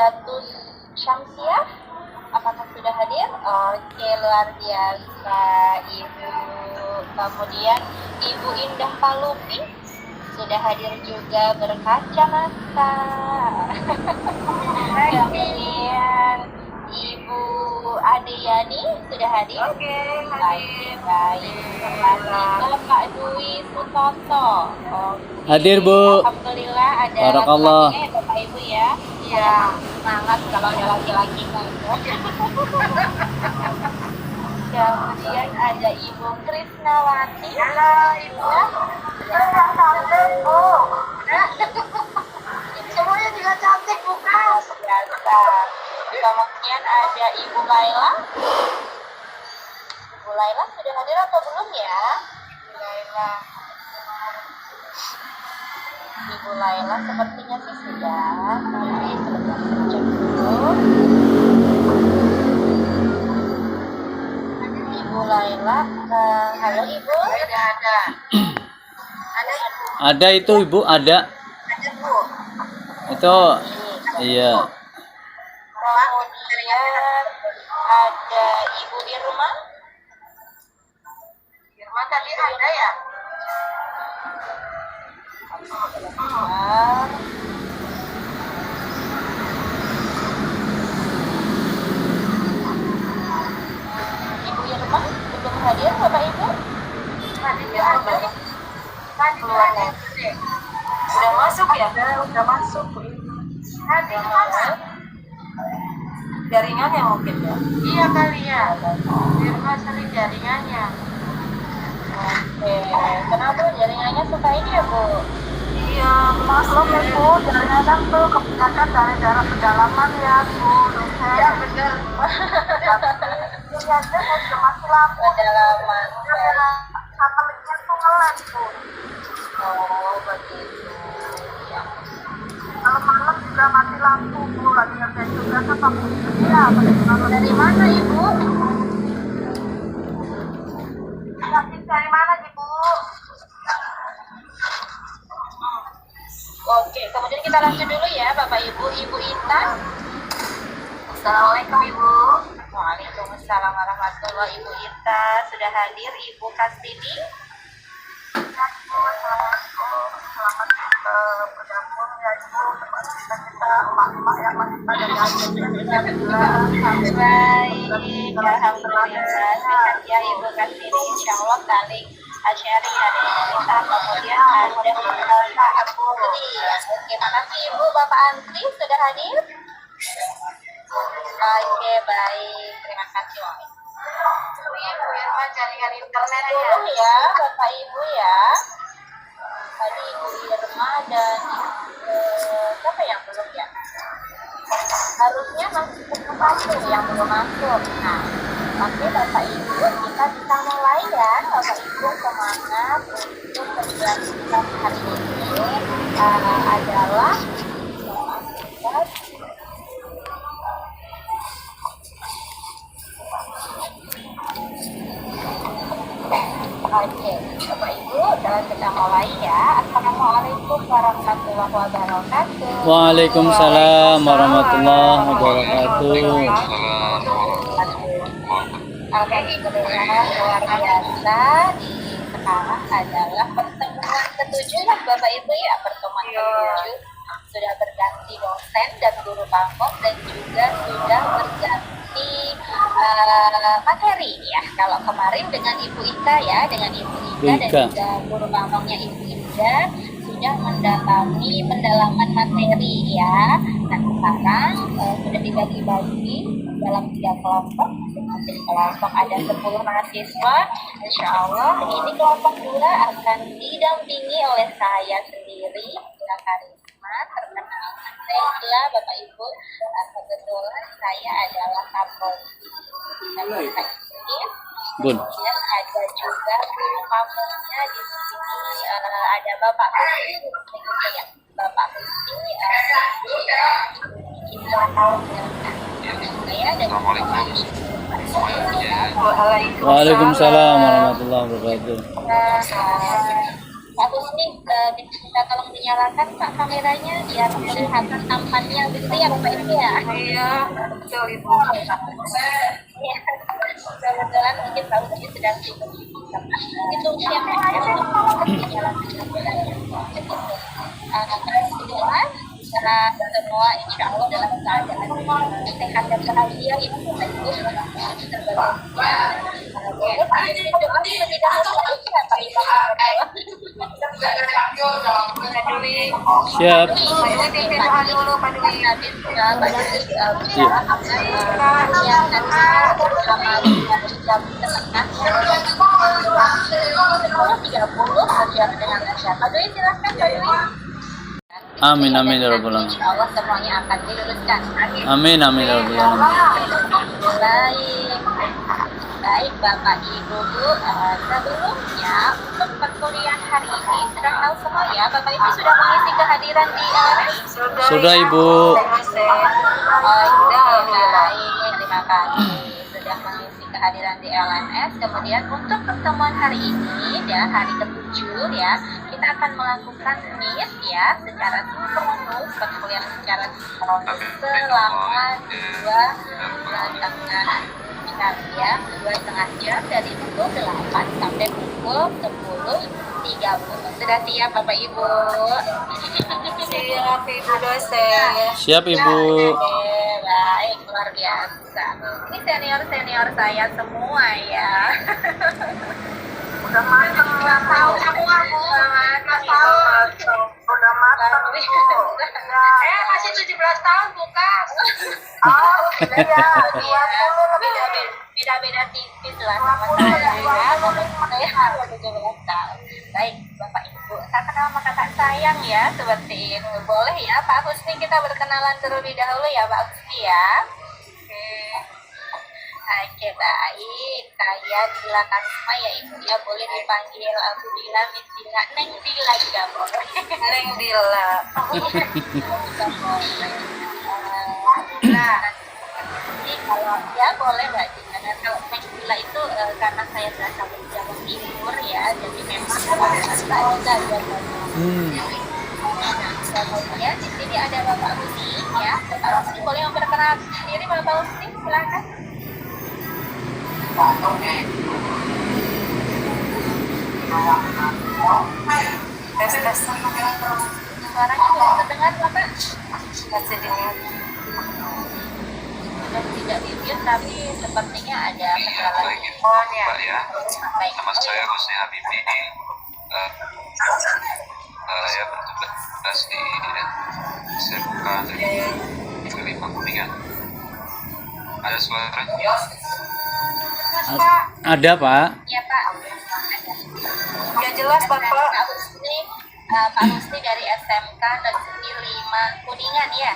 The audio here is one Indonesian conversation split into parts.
Zatul Syamsiah, apakah sudah hadir? Oke, luar biasa Ibu. Kemudian Ibu Indah Palupi sudah hadir juga berkacamata. Kemudian Ibu Adeyani sudah hadir. Oke, hadir. Baik. Bapak Dwi Sutoto. Hadir, Bu. Alhamdulillah ada Barakallah. laki-lakinya ya Bapak Ibu ya. Iya. Semangat kalau ada laki-laki kan. Kemudian ada Ibu Krisnawati. Halo, Ibu. Yang cantik, Bu. Semuanya juga cantik, bukan? Biasa. Kemudian ada Ibu Laila. Ibu Laila sudah hadir atau belum ya? Ibu Laila. Ibu Laila sepertinya sih sudah. Tapi sebentar saya cek dulu. Ibu Laila, halo Ibu. Ada. Ada, Ibu. Ada itu Ibu, ada. Ada, Bu. Itu iya. Kemudian ada Ibu Irma. Irma tadi ada ya? Ibu Irma belum hadir Bapak Ibu? Tadi ada. Tadi ada. Sudah masuk ya? Udah masuk, Bu. Tadi mana? Jaringannya mungkin ya? Iya kali ya. Irma sering jaringannya. Oke, kenapa jaringannya suka ini ya Bu? Iya, maklum ya Bu, kadang tuh kebanyakan dari daerah pedalaman ya Bu. Iya benar. Ini aja saya sudah mati lampu. Pedalaman. Satelitnya tuh ngelag Bu. Oh begitu. Ya. Malam-malam juga mati lampu Bu, lagi ngerjain tugas apa Bu? Iya, Dari mana Ibu? Yakin dari mana sih Bu? Oke, kemudian kita lanjut dulu ya Bapak Ibu. Ibu Intan. Assalamualaikum Ibu. Waalaikumsalam warahmatullahi. Ibu Intan sudah hadir. Ibu Kastini. Assalamualaikum. Selamat bergabung ya Ibu. Kita emak-emak yang masih pada Baik, alhamdulillah sehat ya Ibu Kastini. Insya Allah saling sharing hari ini kita. Kemudian ada Bapak Antri. Oke, makasih Ibu. Bapak Antri sudah hadir. Oke, baik. Terima kasih. Ibu Irma jaringan internet ya. Dulu ya Bapak Ibu ya. Tadi Ibu Irma dan siapa yang belum ya? Harusnya masih satu yang belum masuk. Nah, oke Bapak Ibu, kita bisa mulai ya. Bapak Ibu semangat untuk kegiatan kita hari ini adalah Oke, Bapak Ibu, dalam kita mulai ya. Assalamualaikum warahmatullahi wabarakatuh. Waalaikumsalam warahmatullahi wabarakatuh. Alhamdulillah luar biasa. Di sekarang adalah pertemuan ketujuh lah Bapak Ibu ya. Pertemuan ketujuh sudah berganti dosen dan guru pamong dan juga sudah berganti materi ya. Kalau kemarin dengan Ibu Ika ya, dengan Ibu Ika dan juga guru pamongnya Ibu Ida sudah mendatangi pendalaman materi ya. Nah sekarang sudah dibagi-bagi dalam 3 kelompok. Masing-masing kelompok ada 10 mahasiswa. Insya Allah ini kelompok 2 akan didampingi oleh saya sendiri, Bunda Karisma. Perkenalkan saya Bapak Ibu, kebetulan saya adalah Kapolri. Bun. Kemudian ada juga guru pamongnya di sini, ada Bapak Kusti ya. Bapak Kusti Waalaikumsalam warahmatullahi wabarakatuh. Pak Husni bisa tolong dinyalakan Pak kameranya biar kelihatan tampannya gitu ya Bapak Ibu ya. Iya, betul Ibu. Ya, kebetulan mungkin Pak Husni sedang sibuk. Itu siapa yang mau dinyalakan begitu. Alhamdulillah secara semua insya Allah dalam keadaan sehat dan bahagia itu Bapak Ibu Siap. Amin amin ya rabbal alamin. Insya Allah semuanya akan diluruskan. Amin amin ya rabbal alamin. Baik Bapak Ibu sebelumnya untuk perkuliahan hari ini sudah tahu semua ya Bapak Ibu sudah mengisi kehadiran di LMS? Sudah Ibu. Baik, terima kasih sudah mengisi kehadiran di LMS. Kemudian untuk pertemuan hari ini ya hari ke-7 ya kita akan melakukan meet ya secara sinkronus perkuliahan secara sinkronus selama 2,5 jam ya 2,5 jam dari pukul 8 sampai pukul 10.30. Sudah siap Bapak Ibu? Siap Ibu dosen. Siap Ibu. Oke, baik luar biasa. Ini senior saya semua ya. Udah matang ya, tahu semua Bu. Udah matang Bu. Masih 17 tahun bukan? Oh, iya, 20 lebih. Beda-beda tipis lah sama saya ya. Saya 17 tahun. Baik Bapak Ibu, tak kenal maka tak sayang ya seperti itu. Boleh ya Pak Husni kita berkenalan terlebih dahulu ya Pak Husni ya. Oke baik, saya Dila Karisma ya Ibu ya, boleh dipanggil Abu Dila, Miss Dila, Neng Dila juga boleh. Neng Dila. Nah, jadi kalau ya boleh Mbak Dila. Nah, kalau Neng Dila itu karena saya berasal dari Jawa Timur ya, jadi memang bahasa juga ya. Nah, kemudian di sini ada Bapak Husni ya. Bapak Husni boleh memperkenalkan diri Bapak Husni, silakan. Tes. Suaranya belum terdengar Bapak. Masih dengar. Sudah tidak di-mute tapi sepertinya ada kendala Baik, telepon ya. Mbak ya. Baik. Nama saya Husni Habibi. Saya bertugas di SMK Negeri Kuningan. Ada suaranya? Ada Pak. Iya Pak. Ya jelas Bapak. Pak Husni dari SMK Negeri 5 Kuningan ya.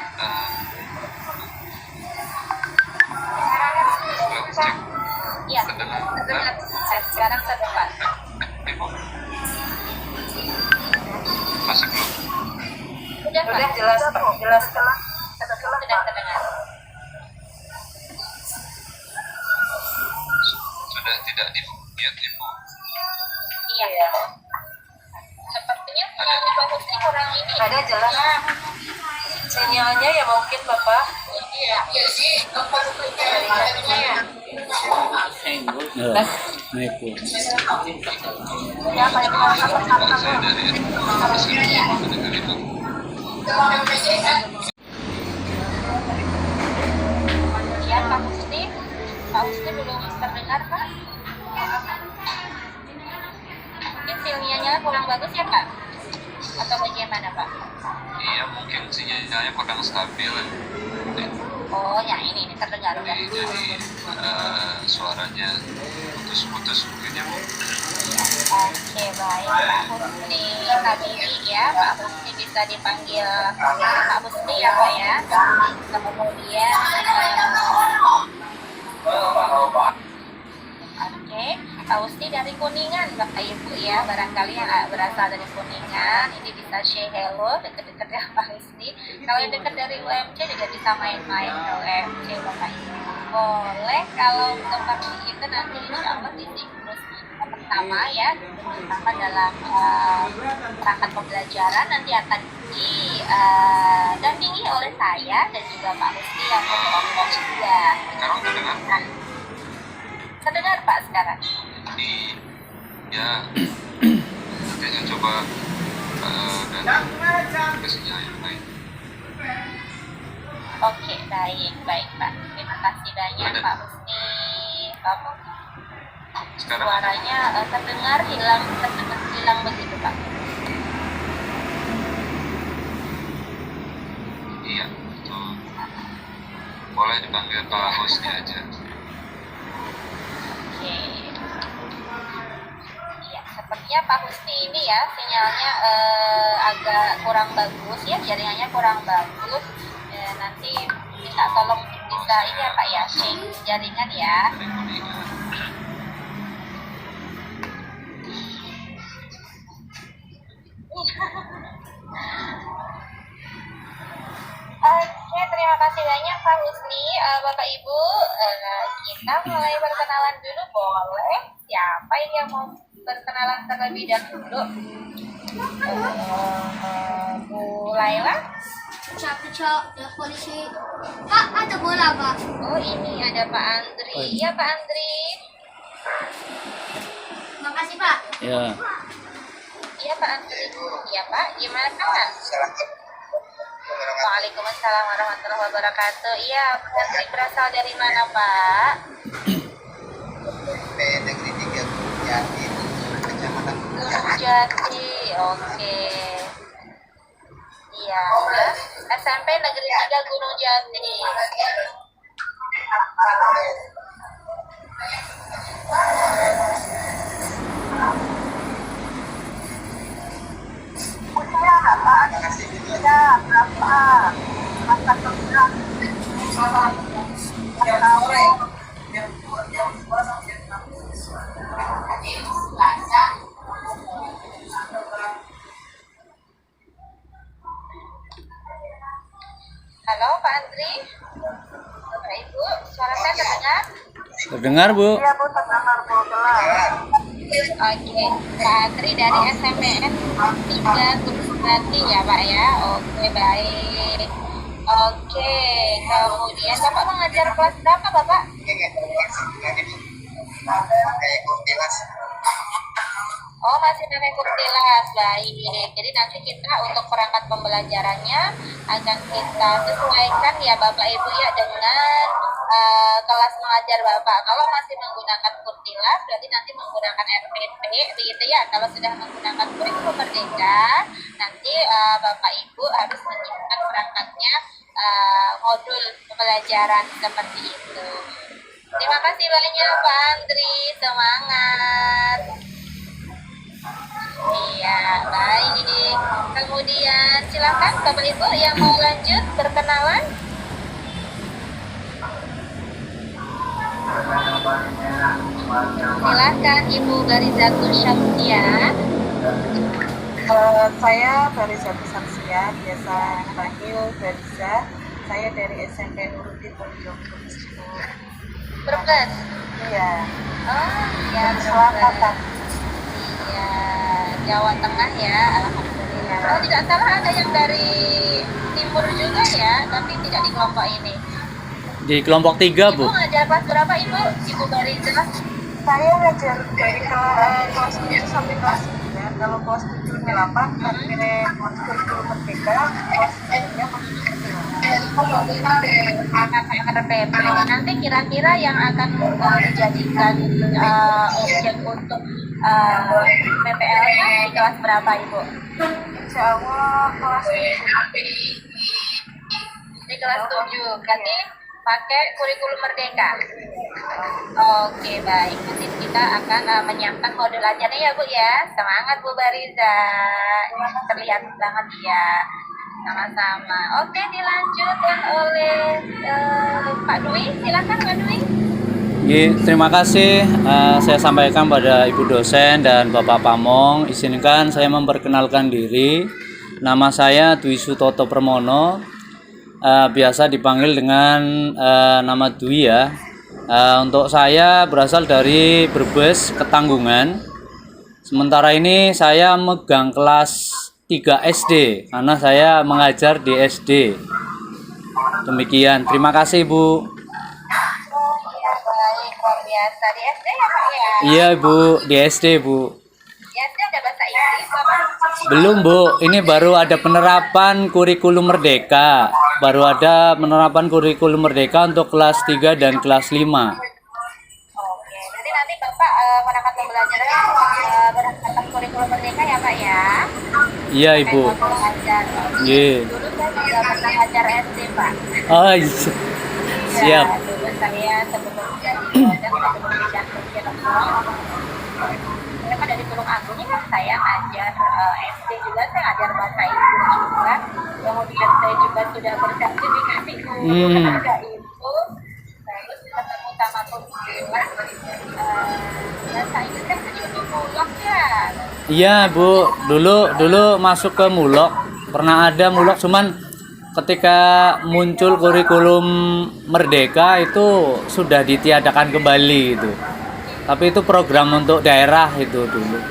Cek. Iya. Terdengar. Sekarang terdengar. Ibu. Masuk dulu. Sudah Pak. Udah jelas Pak. Jelas. Sudah terdengar. Sudah tidak di-mute Ibu. Iya. Sepertinya sinyalnya Pak Husni kurang ini. Ada jelas. Sinyalnya ya mungkin Bapak. Iya. Naik Bu. Ya, Pak Ibu. Saya dari SMK Negeri Ya, Pak Husni. Pak Husni belum terdengar, Pak. Mungkin sinyalnya kurang bagus ya, Pak? Atau bagaimana, Pak? Iya, mungkin sinyalnya kurang stabil. Oh, ya ini terdengar ya. Jadi suaranya putus-putus mungkin ya Bu. Oke, baik. Pak Husni Habibi ya. Pak Husni bisa dipanggil Pak Husni ya, Pak ya. Kemudian oke, Pak Husni dari Kuningan, Bapak Ibu ya. Barangkali yang berasal dari Kuningan, ini bisa say hello dekat-dekat ya Pak Husni. Kalau yang dekat dari UMC juga bisa main-main ke UMC Bapak Ibu. Boleh kalau seperti itu nanti insya Allah di siklus pertama ya, pertama dalam perangkat pembelajaran nanti akan didampingi oleh saya dan juga Pak Husni yang kelompok 2. Sekarang terdengar? Nah, terdengar Pak sekarang? Ya, nanti saya coba dan aplikasinya yang lain. Oke, baik Pak. Terima kasih banyak Ada. Pak Husni. Kamu Sekarang suaranya terdengar hilang begitu Pak. iya, itu boleh dipanggil Pak Husni aja. Oke. Iya, sepertinya Pak Husni ini ya sinyalnya agak kurang bagus ya, jaringannya kurang bagus. Nanti minta tolong bisa ini ya Pak ya, change jaringan ya. Dari Kuningan. Oke, terima kasih banyak Pak Husni. Bapak Ibu, kita mulai perkenalan dulu boleh? Siapa ini yang mau berkenalan terlebih dahulu? Bu Laila? Cak, ya polisi. Pak, ada bola, Pak. Oh ini ada Pak Andri. Iya Pak Andri. Makasih, Pak. Ya. Iya Pak Andri. Iya Pak. Gimana Pak? Waalaikumsalam warahmatullahi wabarakatuh. Iya Pak Andri berasal dari mana Pak? Negeri 3 Jati, Kecamatan Gunung Jati. Oke. Iya. SMP Negeri 3 Gunung Jati. Usia apa? Usia berapa? Masa kerja? Halo Pak Andri. Bapak Ibu, suara saya terdengar? Terdengar, Bu? Iya, Bu, terdengar Bu. Jelas. Oke, Pak Andri dari SMPN 3 Gunung Jati ya Pak ya. Oke, baik. Oke, kemudian Bapak mengajar kelas berapa Bapak? kayak kuntilas. Oh, masih pakai kurtilas, baik. Jadi nanti kita untuk perangkat pembelajarannya akan kita sesuaikan ya Bapak Ibu ya dengan kelas mengajar Bapak. Kalau masih menggunakan kurtilas, berarti nanti menggunakan RPP, begitu ya. Kalau sudah menggunakan kurikulum merdeka, nanti Bapak Ibu harus menyiapkan perangkatnya modul pembelajaran seperti itu. Terima kasih banyak Pak Andri, semangat. Iya, baik. Kemudian silakan Bapak Ibu yang mau lanjut berkenalan. Silakan Ibu Barizatul Syamsiah. Saya Bariza Samsia, biasa dipanggil Bariza. Saya dari SMP Nuruddin Ponjongko. Brebes. Iya. Oh, iya Selatan. Iya, Jawa Tengah ya, alhamdulillah. Oh, tidak salah ada yang dari timur juga ya, tapi tidak di kelompok ini. Di kelompok 3, Ibu Bu. ngajar kelas berapa Ibu? Ibu Bariza? Saya ngajar dari kelas 7 sampai kelas 9. Kalau kelas 7 ke 8 pakai kurikulum merdeka, kelas 9-nya RPP. Nanti kira-kira yang akan dijadikan objek untuk PPL-nya di kelas berapa Ibu? Insya Allah kelas 7. Di kelas 7. Berarti pakai kurikulum merdeka. Oke, baik. Nanti kita akan menyiapkan modul ajarnya ya Bu ya. Semangat Bu Bariza. Terlihat banget ya. Sama-sama. Oke, dilanjutkan oleh Pak Dwi. Silakan Pak Dwi. Terima kasih. Saya sampaikan pada Ibu dosen dan Bapak Pamong. Izinkan saya memperkenalkan diri. Nama saya Dwi Sutoto Permono. Biasa dipanggil dengan nama Dwi ya. Untuk saya berasal dari Brebes, Ketanggungan. Sementara ini saya megang kelas 3 SD karena saya mengajar di SD. Demikian, terima kasih Bu. Iya, baik, luar biasa. Di SD ya Pak ya? Iya Bu, di SD Bu. Di SD ada bahasa Inggris Bapak? Belum Bu, ini baru ada penerapan kurikulum merdeka. Baru ada penerapan kurikulum merdeka untuk kelas 3 dan kelas 5. Oke, berarti nanti Bapak menekan pembelajaran berdasarkan kurikulum merdeka ya Pak ya? Iya Ibu. Kayak ngajar. Iya. Dulu saya juga pernah ngajar SD Pak. Oh iya. Siap. Ya, dulu saya sebelum jadi dosen, sebelum pindah ke Cirebon, saya kan dari Tulung Agung ini kan saya ngajar SD juga, saya ngajar bahasa Inggris juga. Kemudian saya juga sudah bersertifikasi guru ketika itu. Terus ketemu sama kebetulan bahasa Inggris kan jadi lebih mulak ya. Iya Bu, dulu masuk ke Mulok. Pernah ada Mulok, cuman ketika muncul kurikulum merdeka itu sudah ditiadakan kembali itu. Tapi itu program untuk daerah itu dulu.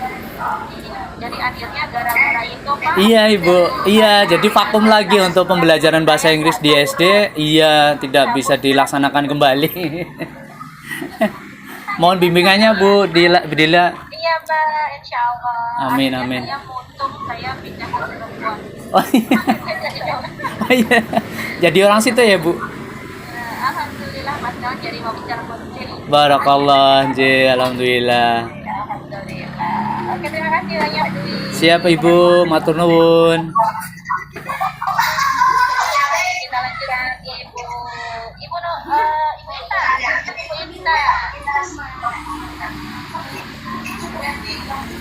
Jadi akhirnya gara-gara itu Pak. Iya Ibu, iya jadi vakum lagi untuk pembelajaran bahasa Inggris di SD. Iya tidak bisa dilaksanakan kembali. Mohon bimbingannya Bu, Bila. Iya Mbak, insya Allah. Amin, Akhirnya amin. Saya mutung, saya pindah ke Cirebon. Oh iya. Oh, iya. Jadi orang situ ya Bu. Alhamdulillah Mas Daud jadi mau bicara kunci. Barakallah, J, alhamdulillah. Alhamdulillah. Oke, terima kasih banyak Dwi. Siap Ibu, matur nuwun. Kita lanjutkan Ibu. Ibu Ita. Ibu Ita.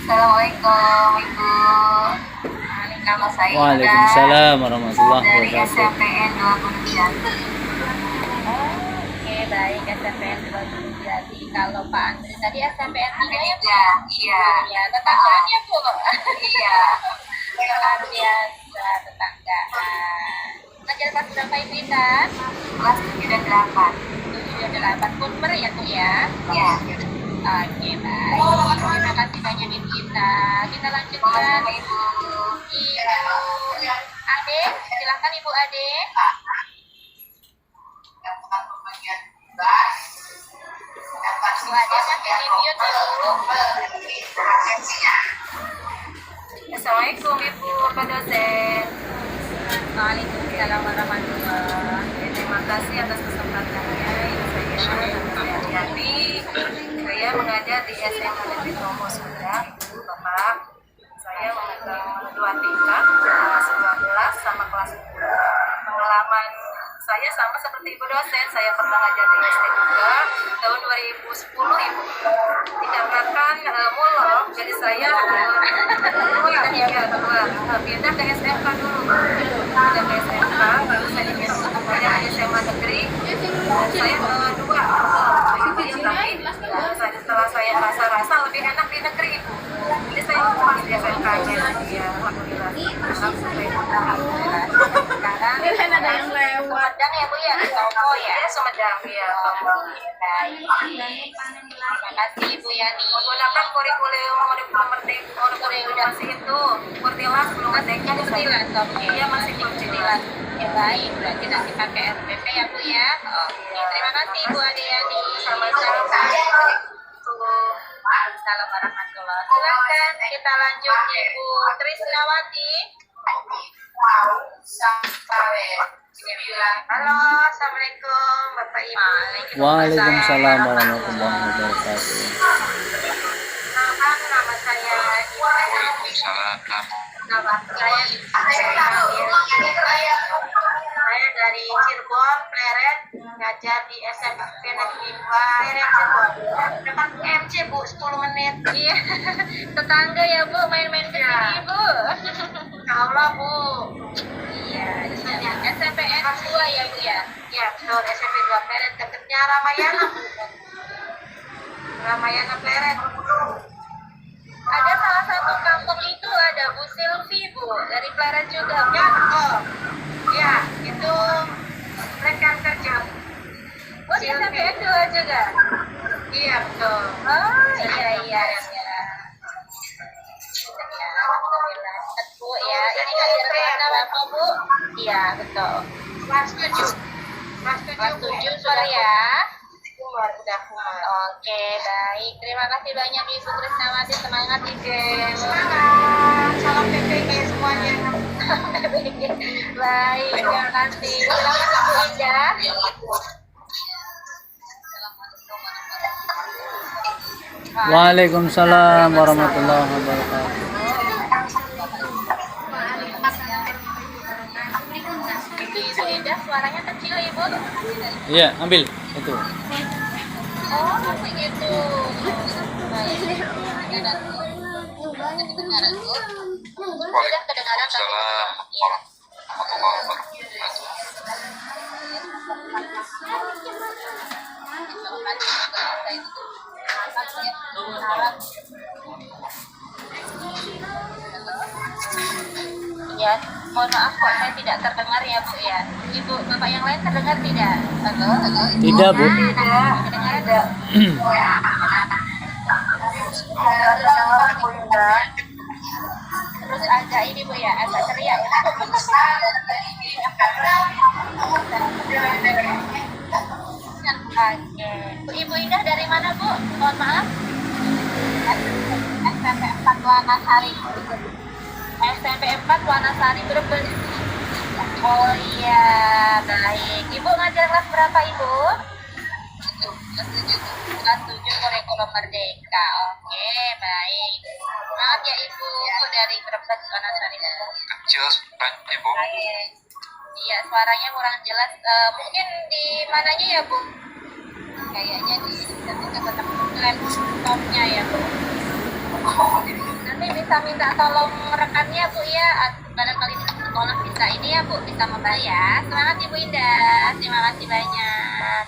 Assalamualaikum Ibu. Nama saya Waalaikumsalam warahmatullahi dari wabarakatuh. SMPN 20 Oke, baik SMPN 20 Jati. Kalau Pak Andri tadi SMPN 3 ya Bu? Iya. Ya, tetanggaannya Bu. Iya. Luar biasa tetanggaan. Ngajar kelas berapa Ibu Ita? Kelas 7 dan 8. 7 dan 8 Punper ya Bu ya? Iya. Oke, baik. Terima kasih banyak Ibu Ita. Kita lanjutkan Ibu Ade. Silakan Ibu Ade. Bu Ade masih di mute dulu. Assalamualaikum Ibu Pak dosen. Waalaikumsalam warahmatullahi. Terima kasih atas kesempatannya. Saya Ariani. Saya mengajar di SMA Negeri Bromo Sunda, Ibu Bapak. Saya memegang 2 tingkat, kelas 12 sama kelas 10. Pengalaman saya sama seperti Ibu dosen, saya pernah ngajar di SD juga tahun 2010 Ibu. Dikarenakan mulok, jadi saya pindah ke SMK dulu. Pindah ke SMK, lalu saya diminta untuk ngajar di SMA negeri. Dan saya dua, tapi setelah saya rasa lebih enak di negeri Ibu. Jadi saya pas di SMK aja. Ya, alhamdulillah. Sekarang ada yang lewat. Sumedang ya Bu ya, Tomo ya. Sumedang ya. Terima kasih Ibu Yani. Menggunakan kurikulum masih itu, Kurtilas belum merdeka. Kurtilas, oke. Iya masih Kurtilas. Ya baik, berarti nanti pakai SPP ya Bu ya. Oke, terima kasih Ibu Ade Yani. Sama-sama. Assalamualaikum warahmatullahi wabarakatuh. Silakan kita lanjut Ibu Trisnawati. Halo, assalamualaikum Bapak Ibu. Waalaikumsalam warahmatullahi wabarakatuh. Nama saya Waalaikumsalam. Nama saya dari Cirebon, Pleret, ngajar di SMP Negeri 2 Pleret Cirebon. Dekat MC Bu, 10 menit. Iya, tetangga ya Bu, main-main ke sini Bu. Allah Bu. Iya, SMPN 2 ya Bu ya? Iya, betul, SMP 2 Pleret, dekatnya Ramayana Bu. Ramayana Pleret. Ada salah satu kampung itu ada Bu Silvi Bu, dari Pleret juga Bu. Ya, betul. Ya, itu rekan kerja. Oh, di SMPN 2 juga? Iya, betul. Oh, iya. Iya, betul. Kelas 7. Kelas 7. Kelas 7 sudah ya. Udah kumar. Oke, baik. Terima kasih banyak Ibu Krisnawati. Semangat Ibu. Salam PPG semuanya. Baik, terima kasih. Selamat Ibu Indah. Waalaikumsalam warahmatullahi wabarakatuh. Ibu Indah, suaranya kecil Ibu. Iya, ambil itu. Oh, begitu. Baik. Sudah kedengaran tapi Waalaikumsalam iya. warahmatullahi wabarakatuh. Ya, mohon maaf kok saya tidak terdengar ya Bu ya. Ibu, Bapak yang lain terdengar tidak? Halo, halo. Tidak, Bu. Kedengaran tidak? Terus agak ini Bu ya, agak teriak ya. Oke. Ibu Indah dari mana Bu? Mohon maaf. SMP 4 Wanasari. SMP 4 Wanasari Brebes. Oh iya, baik. Ibu ngajar kelas berapa Ibu? Kelas 7 kurikulum merdeka. Oke, baik. Semangat ya Ibu dari Brebes Wanasari. Kecil suaranya Ibu. Baik. Iya, suaranya kurang jelas. Mungkin di mananya ya Bu? Kayaknya di laptopnya ya Bu. Nanti bisa minta tolong rekannya Bu ya. Barangkali di sekolah bisa ini ya Bu, bisa membantu ya. Semangat Ibu Indah. Terima kasih banyak.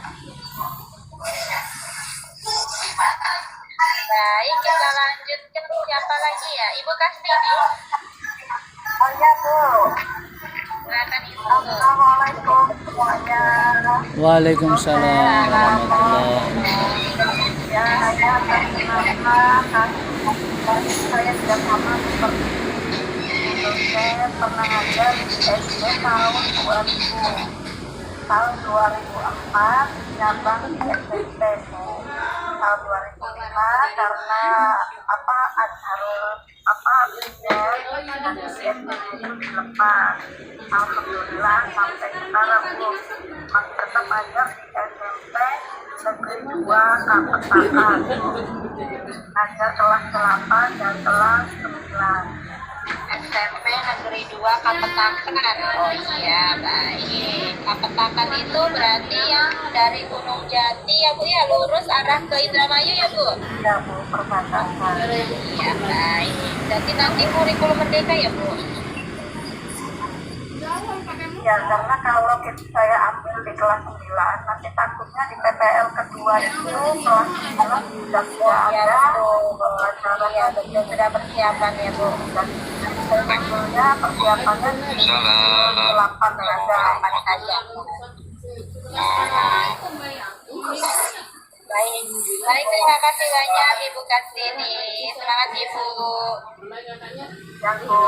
Baik, kita lanjutkan siapa lagi ya? Ibu Kastini. Oh iya Bu. Silakan Ibu. Assalamualaikum semuanya. Waalaikumsalam warahmatullahi wabarakatuh. Ya, saya perkenalkan, saya sudah sama seperti dosen pernah ngajar di SD tahun 2004 nyabang di SMP tahun 2005 karena itu dilepas. Alhamdulillah sampai sekarang Bu masih tetap aja di SMP Negeri 2 Kapetakan, ada kelas 8 dan kelas 9. SMP Negeri 2 Kapetakan. Oh iya, baik. Kapetakan itu berarti yang dari Gunung Jati ya Bu ya, lurus arah ke Indramayu ya Bu? Ya Bu, perbatasan. Iya, baik. Jadi nanti kurikulum merdeka ya Bu? Ya, karena kalau saya ambil di kelas 9, nanti takutnya di PPL kedua itu kelas 9 sudah tidak Ya ada betul. Ya betul, sudah persiapan ya Bu. dan sebetulnya persiapannya di 8 saja. Baik, baik, terima kasih banyak Ibu Kastini. Semangat Ibu. Dan Bu,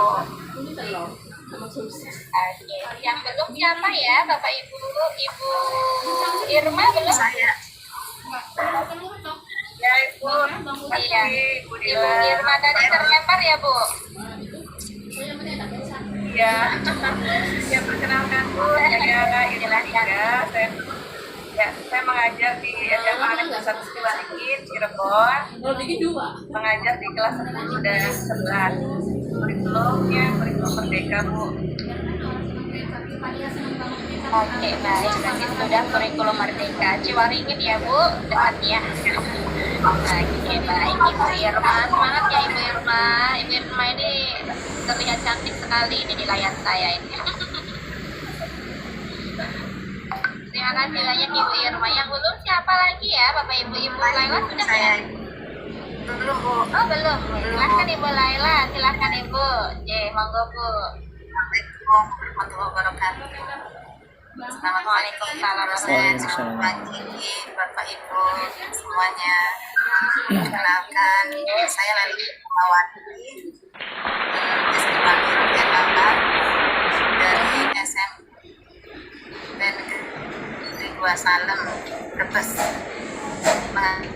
Oke, yang belum siapa ya Bapak Ibu? Ibu Irma belum? saya ya Ibu, Iya. Ibu Irma tadi terlempar ya Bu? ya, ya perkenalkan Bu, saya Irma Tiga, saya mengajar di SMA Negeri 1 Cibarengkit, Cirebon, mengajar di kelas 10 dan 11. Kurikulumnya kurikulum merdeka Bu. Oke, baik. Berarti sudah kurikulum merdeka. Ciwaringin ya Bu, dekat ya. Oke, baik Ibu Irma. Semangat ya Ibu Irma. Ibu Irma ini terlihat cantik sekali ini di layar saya ini. Terima kasih banyak Ibu Irma. Yang belum siapa lagi ya Bapak Ibu? Ibu Laila sudah ya? Belum Bu. Oh belum. Silahkan Ibu Laila. Silahkan Ibu. Monggo Bu. Assalamualaikum warahmatullahi wabarakatuh. Assalamualaikum Waalaikumsalam. Pagi Bapak Ibu semuanya. Perkenalkan, saya Lali Mawati, SMA Bapak dari SMA Salam Brebes.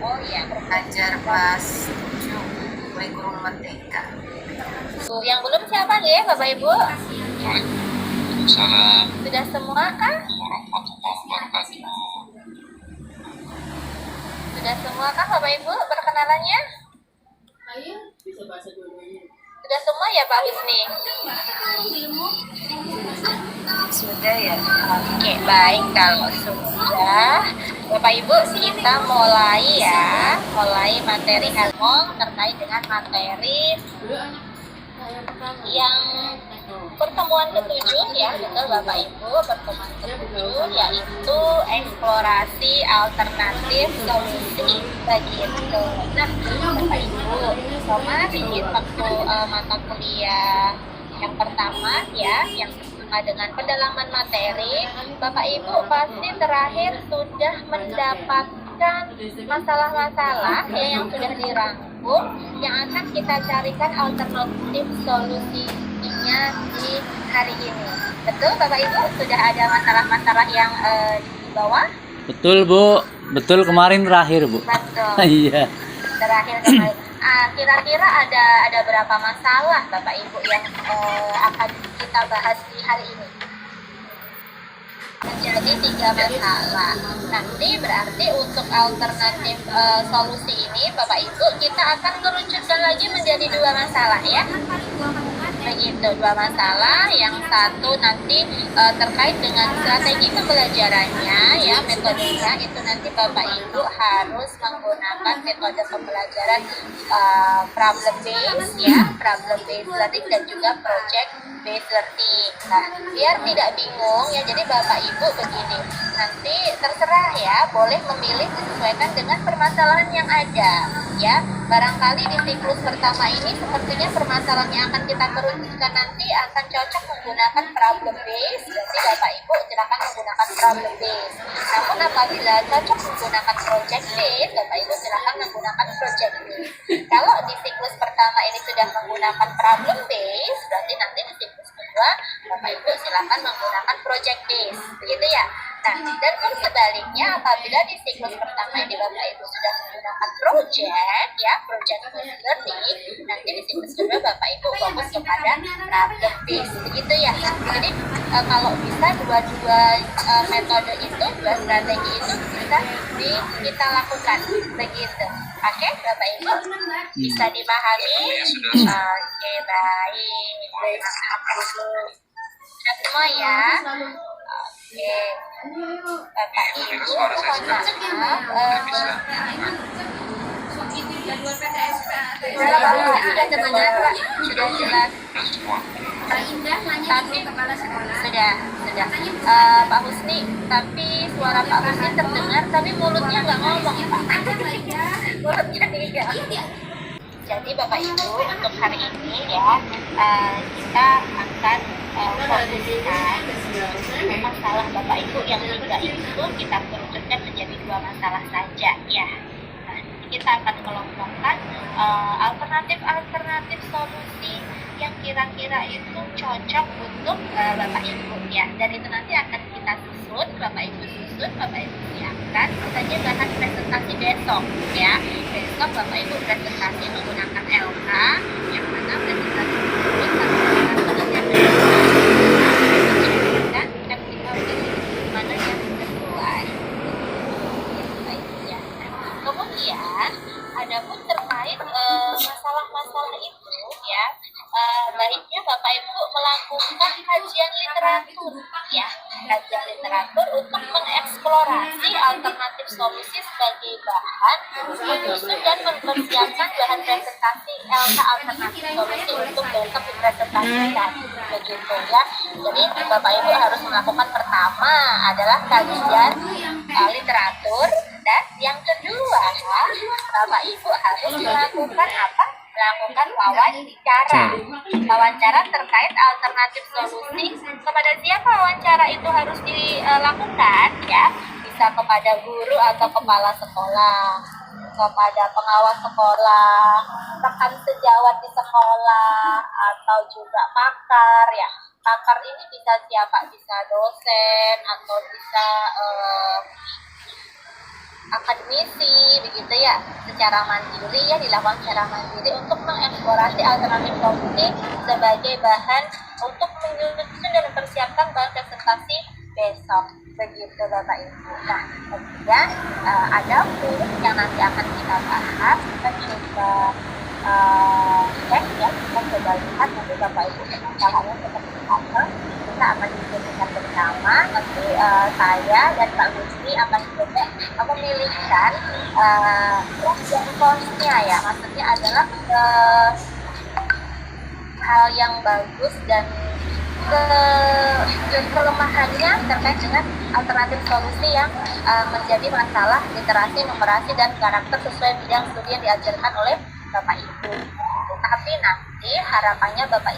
Oh iya, Mengajar kelas 7 kurikulum merdeka. yang belum siapa nih Bapak Ibu? Waalaikumsalam Sudah semua kah? warahmatullahi wabarakatuh. Sudah semua kah Bapak Ibu perkenalannya? Sudah semua ya Pak Wisni? Sudah ya. Oke, baik kalau sudah. Bapak Ibu, kita mulai ya. Mulai materi Helmong terkait dengan materi yang pertemuan ketujuh ya, betul Bapak Ibu, pertemuan ketujuh yaitu eksplorasi alternatif solusi begitu. Nah, Bapak Ibu, sama sedikit waktu mata kuliah yang pertama ya, yang bersama dengan pendalaman materi, Bapak Ibu pasti terakhir sudah mendapatkan masalah-masalah ya yang sudah dirangkum yang akan kita carikan alternatif solusinya di hari ini. Betul Bapak Ibu, sudah ada masalah-masalah yang di bawah? Betul Bu, betul kemarin terakhir Bu. Betul. Iya. Terakhir kemarin. Kira-kira ada berapa masalah Bapak Ibu yang akan kita bahas di hari ini? Menjadi 3 masalah. Nanti berarti untuk alternatif solusi ini Bapak Ibu kita akan kerucutkan lagi menjadi 2 masalah ya. Begitu, 2 masalah. Yang satu nanti terkait dengan strategi pembelajarannya ya, metodenya itu nanti Bapak Ibu harus menggunakan metode pembelajaran problem based ya, problem based learning dan juga project based learning. Nah, biar tidak bingung ya, jadi Bapak Ibu begini, nanti terserah ya, boleh memilih disesuaikan dengan permasalahan yang ada ya. Barangkali di siklus pertama ini sepertinya permasalahan yang akan kita kerucutkan nanti akan cocok menggunakan problem based, jadi Bapak Ibu silakan menggunakan problem based. Namun apabila cocok menggunakan project based, Bapak Ibu silakan menggunakan project based. Kalau di siklus pertama ini sudah menggunakan problem based, berarti nanti di siklus kedua Bapak Ibu silakan menggunakan project based, begitu ya. Nah, dan pun sebaliknya apabila di siklus pertama ini Bapak Ibu sudah menggunakan project ya, project based learning, nanti di siklus kedua Bapak Ibu fokus kepada problem based, begitu ya. Jadi kalau bisa dua-dua metode itu, 2 strategi itu bisa kita lakukan, begitu. Oke, Bapak Ibu bisa dipahami? Oke, baik. Sudah semua ya. Oke, Bapak Ibu mohon maaf. Sudah terdengar Pak? Sudah jelas? Tapi sudah. Pak Husni, tapi suara Pak Husni terdengar, tapi mulutnya nggak ngomong Pak. Mulutnya tidak. Jadi Bapak Ibu untuk hari ini ya, kita akan fokuskan masalah Bapak Ibu yang 3 itu kita kerucutkan menjadi 2 masalah saja ya. Nah, kita akan kelompokkan alternatif solusi yang kira-kira itu cocok untuk Bapak Ibu ya. Dan itu nanti akan kita susun, Bapak Ibu susun, Bapak Ibu siapkan. Saja bahan presentasi besok ya. Besok Bapak Ibu presentasi menggunakan LK, yang mana presentasi tersebut dan mana yang sesuai. Ya. Kemudian adapun terkait masalah-masalah itu ya, baiknya Bapak Ibu melakukan kajian literatur ya, kajian literatur untuk mengeksplorasi alternatif solusi sebagai bahan menyusun dan mempersiapkan bahan presentasi LK alternatif solusi untuk besok dipresentasikan, begitu ya. Jadi Bapak Ibu harus melakukan pertama adalah kajian literatur, dan yang kedua Bapak Ibu harus melakukan apa? Melakukan wawancara terkait alternatif solusi. Kepada siapa wawancara itu harus dilakukan ya? Bisa kepada guru atau kepala sekolah, kepada pengawas sekolah, rekan sejawat di sekolah, atau juga pakar ya, pakar ini bisa siapa? Bisa dosen atau bisa akademisi begitu ya, secara mandiri ya, dilakukan secara mandiri untuk mengeksplorasi alternatif solusi sebagai bahan untuk menyusun dan mempersiapkan bahan presentasi besok begitu Bapak Ibu. Nah kemudian ada kuis yang nanti akan kita bahas, kita coba cek ya, kita coba lihat nanti Bapak Ibu permasalahannya seperti apa, kita akan diskusikan bersama. Nanti saya dan Pak Gusti akan coba memilihkan pros dan consnya ya, maksudnya adalah hal yang bagus dan kelemahannya terkait dengan alternatif solusi yang menjadi masalah literasi, numerasi, dan karakter sesuai bidang studi yang diajarkan oleh Bapak Ibu. Tapi nanti harapannya Bapak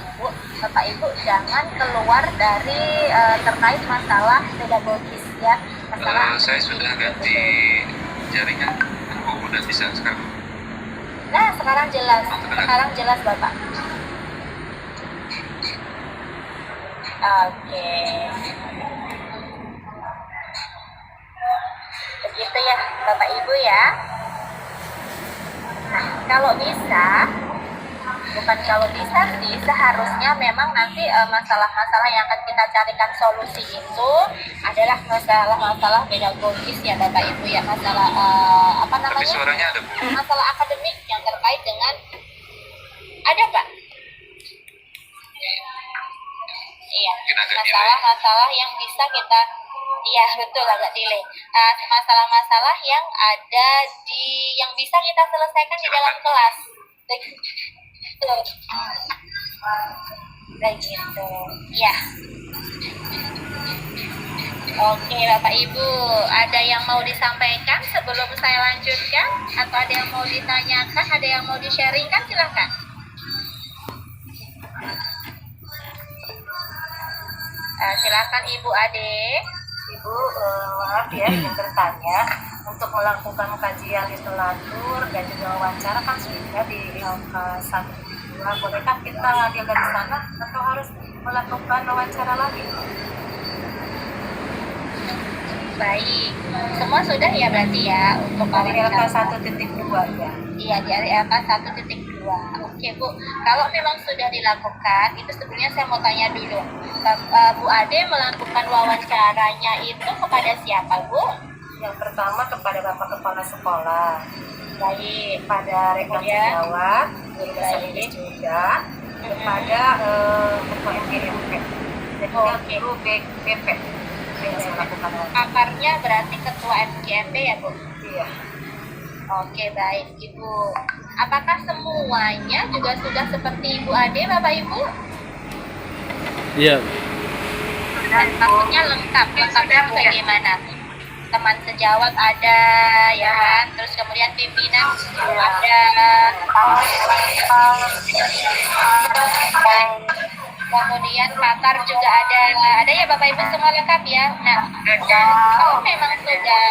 Ibu jangan keluar dari terkait masalah pedagogis ya. Masalah Saya sudah ganti jaringan. Udah bisa sekarang. Nah, sekarang jelas Bapak. Oke. Begitu ya Bapak Ibu ya. Nah, kalau bisa, bukan kalau bisa sih, seharusnya memang nanti masalah-masalah yang akan kita carikan solusi itu adalah masalah-masalah pedagogis ya Bapak Ibu ya, masalah Tapi suaranya ada. masalah akademik yang terkait dengan ada Pak. Iya, masalah-masalah yang bisa kita, iya betul agak delay. Masalah-masalah yang ada yang bisa kita selesaikan di dalam kelas. Betul. Begitu. Ya. Oke Bapak Ibu, ada yang mau disampaikan sebelum saya lanjutkan? Atau ada yang mau ditanyakan, ada yang mau di-sharingkan, silahkan. Silakan Ibu Ade. Ibu, maaf ya ingin bertanya, untuk melakukan kajian literatur dan juga wawancara kan sudah di LK 1.2, bolehkah kita ngambil dari sana atau harus melakukan wawancara lagi? Baik, semua sudah ya berarti ya untuk Dari LK wawancara. 1.2 ya. Iya, dari LK 1.2. Oke Bu, kalau memang sudah dilakukan, itu sebenarnya saya mau tanya dulu, Bu Ade melakukan wawancaranya itu kepada siapa Bu? Yang pertama kepada Bapak Kepala Sekolah, Baik, pada rekan Ya. sejawat, guru besar ini juga, kepada Ketua MGMP, dan juga Oke. guru BP yang saya lakukan. pakarnya berarti Ketua MGMP ya Bu? Iya. Oke, baik Ibu. Apakah semuanya juga sudah seperti Ibu Ade Bapak Ibu? Iya. Dan maksudnya lengkapnya bagaimana? Teman sejawat ada ya kan, terus kemudian pimpinan ada, kemudian pakar juga ada ya Bapak Ibu, semua lengkap ya. Nah, kalau memang sudah